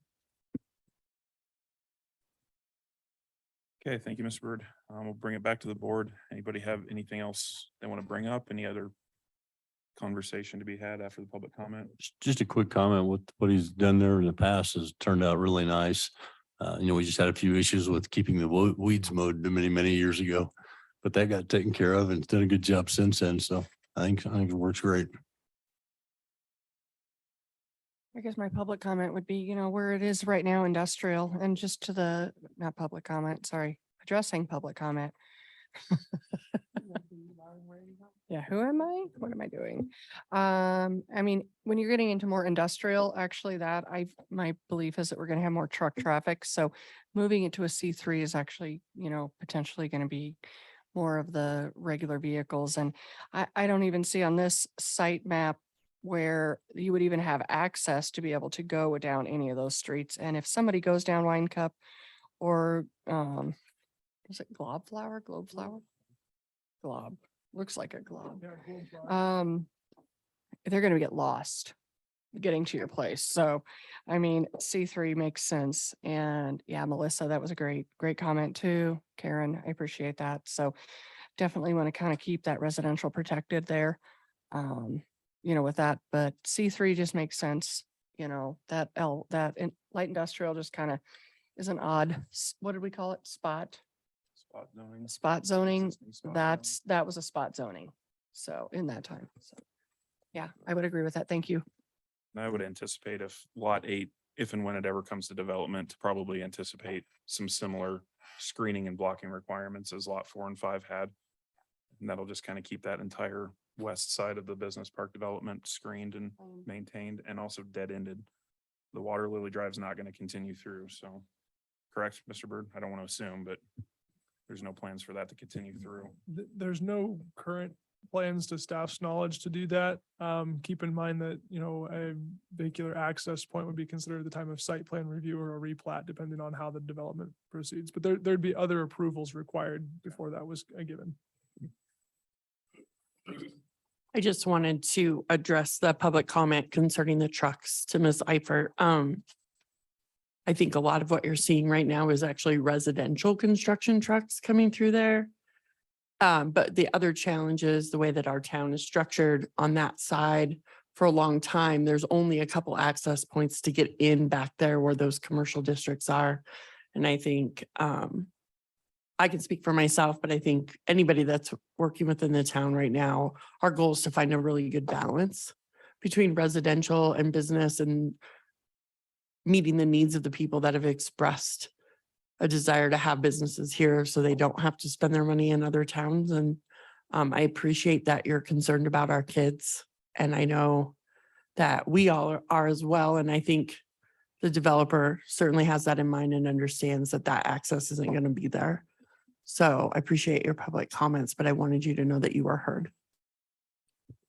Okay, thank you, Mr. Bird. We'll bring it back to the board. Anybody have anything else they want to bring up? Any other conversation to be had after the public comment? Just a quick comment. What he's done there in the past has turned out really nice. We just had a few issues with keeping the weeds mowed many years ago, but that got taken care of and it's done a good job since then. So I think it works great. I guess my public comment would be, where it is right now, industrial, and just to the, not public comment, sorry, addressing public comment. Yeah, who am I? What am I doing? I mean, when you're getting into more industrial, actually my belief is that we're gonna have more truck traffic, so moving it to a C3 is actually, potentially gonna be more of the regular vehicles, and I don't even see on this site map where you would even have access to be able to go down any of those streets, and if somebody goes down Wine Cup or, is it Globe Flower? Globe, looks like a globe. They're gonna get lost getting to your place. So, I mean, C3 makes sense. And yeah, Melissa, that was a great comment too. Karen, I appreciate that. So definitely want to kind of keep that residential protected there. With that, but C3 just makes sense. Light industrial just kind of is an odd, what did we call it? Spot zoning. That was a spot zoning. So in that time, so yeah, I would agree with that. Thank you. I would anticipate if lot 8, if and when it ever comes to development, to probably anticipate some similar screening and blocking requirements as lot 4 and 5 had. And that'll just kind of keep that entire west side of the business park development screened and maintained and also dead-ended. The Water Lily Drive is not going to continue through. So correct, Mr. Bird? I don't want to assume, but there's no plans for that to continue through. There's no current plans to staff's knowledge to do that. Keep in mind that, a vehicular access point would be considered at the time of site plan review or a replat, depending on how the development proceeds. But there'd be other approvals required before that was given. I just wanted to address the public comment concerning the trucks to Ms. Eifert. I think a lot of what you're seeing right now is actually residential construction trucks coming through there. But the other challenge is the way that our town is structured on that side. For a long time, there's only a couple access points to get in back there where those commercial districts are. And I think I can speak for myself, but I think anybody that's working within the town right now, our goal is to find a really good balance between residential and business and meeting the needs of the people that have expressed a desire to have businesses here so they don't have to spend their money in other towns. And I appreciate that you're concerned about our kids. And I know that we all are as well. And I think the developer certainly has that in mind and understands that that access isn't going to be there. So I appreciate your public comments, but I wanted you to know that you were heard.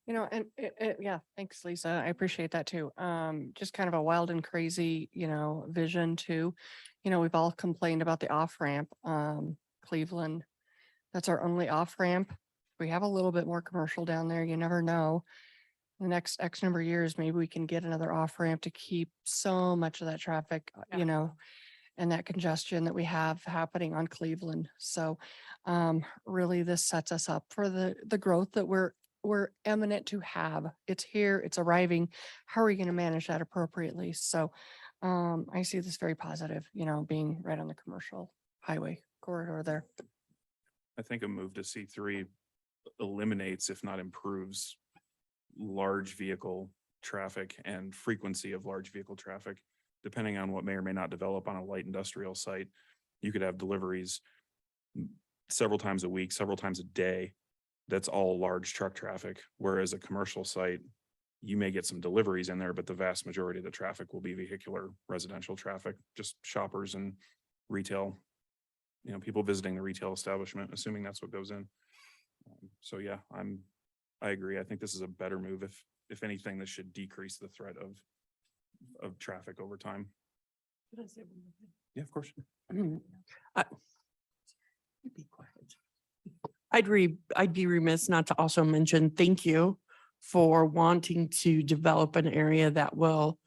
Yeah, thanks, Lisa. I appreciate that too. Just kind of a wild and crazy, vision too. We've all complained about the off ramp. Cleveland, that's our only off ramp. We have a little bit more commercial down there. You never know. The next X number of years, maybe we can get another off ramp to keep so much of that traffic, and that congestion that we have happening on Cleveland. So really this sets us up for the growth that we're eminent to have. It's here, it's arriving. How are we going to manage that appropriately? So I see this very positive, being right on the commercial highway corridor there. I think a move to C3 eliminates, if not improves, large vehicle traffic and frequency of large vehicle traffic. Depending on what may or may not develop on a light industrial site, you could have deliveries several times a week, several times a day. That's all large truck traffic. Whereas a commercial site, you may get some deliveries in there, but the vast majority of the traffic will be vehicular residential traffic, just shoppers and retail, people visiting the retail establishment, assuming that's what goes in. So yeah, I agree. I think this is a better move. If anything, this should decrease the threat of traffic over time. Yeah, of course. I'd be remiss not to also mention thank you for wanting to develop an area that will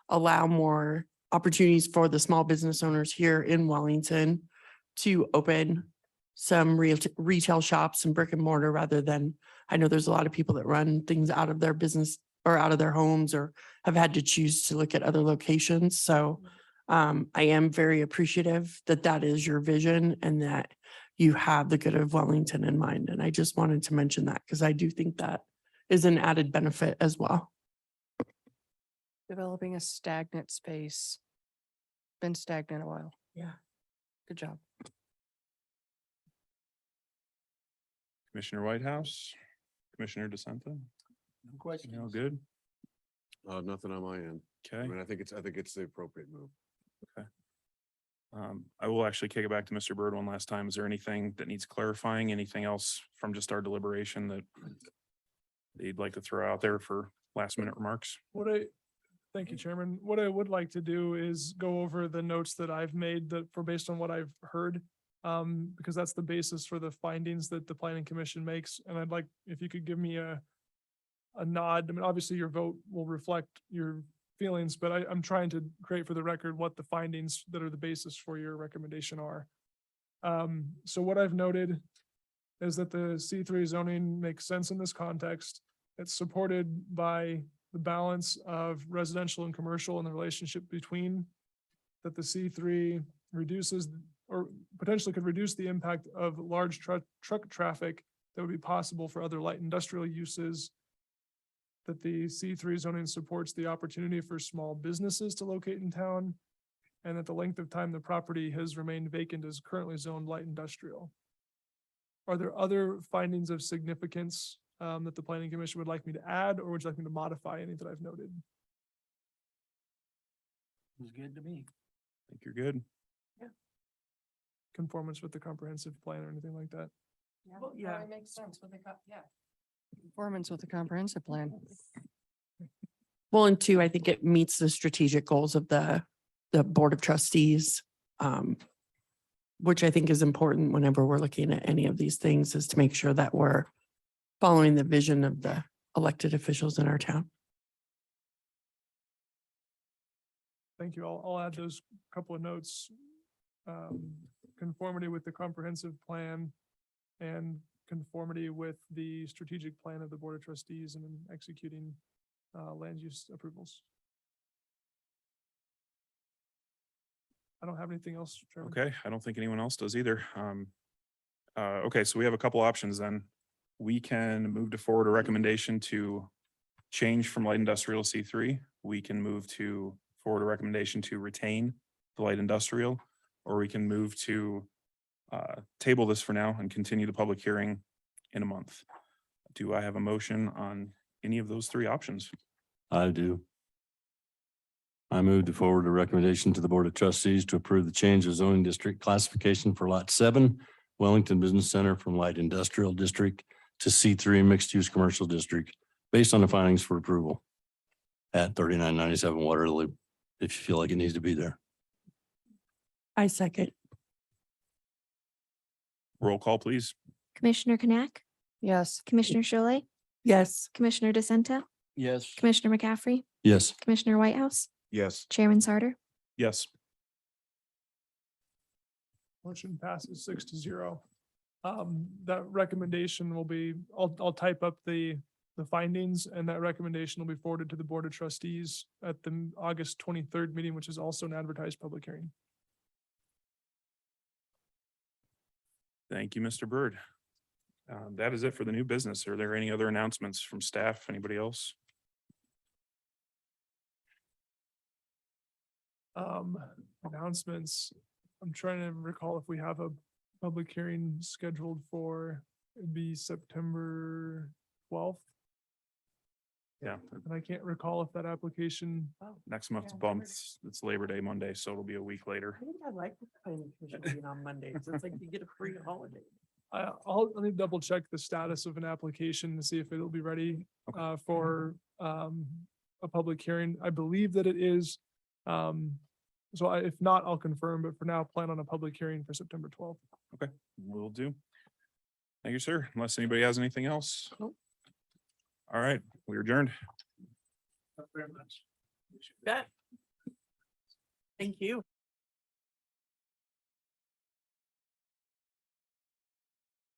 allow more opportunities for the small business owners here in Wellington to open some retail shops and brick and mortar rather than, I know there's a lot of people that run things out of their business or out of their homes or have had to choose to look at other locations. So I am very appreciative that that is your vision and that you have the good of Wellington in mind. And I just wanted to mention that because I do think that is an added benefit as well. Developing a stagnant space. Been stagnant a while. Yeah. Good job. Commissioner Whitehouse, Commissioner DeSanta, No questions. all good? Nothing on my end. I Okay. mean, I think it's the appropriate move. I will actually kick it back to Mr. Byrd one last time. Is there anything that needs clarifying? Anything else from just our deliberation that you'd like to throw out there for last minute remarks? Thank you, Chairman. What I would like to do is go over the notes that I've made based on what I've heard. Because that's the basis for the findings that the planning commission makes. And I'd like, if you could give me a nod. I mean, obviously your vote will reflect your feelings, but I'm trying to create for the record what the findings that are the basis for your recommendation are. So what I've noted is that the C3 zoning makes sense in this context. It's supported by the balance of residential and commercial and the relationship between that the C3 reduces or potentially could reduce the impact of large truck traffic that would be possible for other light industrial uses. That the C3 zoning supports the opportunity for small businesses to locate in town. And that the length of time the property has remained vacant is currently zoned light industrial. Are there other findings of significance that the planning commission would like me to add, or would you like me to modify any that I've noted? It was good to me. I think you're good. Conformance with the comprehensive plan or anything like that? Yeah. It makes sense with the, conformance with the comprehensive plan. Well, and two, I think it meets the strategic goals of the Board of Trustees. Which I think is important whenever we're looking at any of these things, is to make sure that we're following the vision of the elected officials in our town. Thank you. I'll add those couple of notes. Conformity with the comprehensive plan and conformity with the strategic plan of the Board of Trustees and in executing land use approvals. I don't have anything else, Chairman. Okay, I don't think anyone else does either. Okay, so we have a couple options then. We can move to forward a recommendation to change from light industrial C3. We can move to forward a recommendation to retain the light industrial, or we can move to table this for now and continue the public hearing in a month. Do I have a motion on any of those three options? I do. I move to forward a recommendation to the Board of Trustees to approve the change of zoning district classification for Lot 7, Wellington Business Center from Light Industrial District to C3 Mixed Use Commercial District, based on the findings for approval at 3997 Waterloo, if you feel like it needs to be there. I second. Roll call, please. Commissioner Knack, Yes. Commissioner Sholay, Yes. Commissioner DeSenta, Yes. Commissioner McCaffrey, Yes. Commissioner Whitehouse, Yes. Chairman Sarter. Yes. Motion passes 6-0. That recommendation will be, I'll type up the findings, and that recommendation will be forwarded to the Board of Trustees at the August 23rd meeting, which is also an advertised public hearing. Thank you, Mr. Byrd. That is it for the new business. Are there any other announcements from staff? Anybody else? Announcements. I'm trying to recall if we have a public hearing scheduled for, it'd be September 12th. Yeah, And I can't recall if that application, next month's bumped. It's Labor Day Monday, so it'll be a week later. I think I like the planning commission being on Mondays. It's like you get a free holiday. let me double check the status of an application to see if it'll be ready for a public hearing. I believe that it is. If not, I'll confirm, but for now, plan on a public hearing for September 12th. Will do. Thank you, sir. Unless anybody has anything else. Nope. All right, we are adjourned. Very much. Bet. Thank you.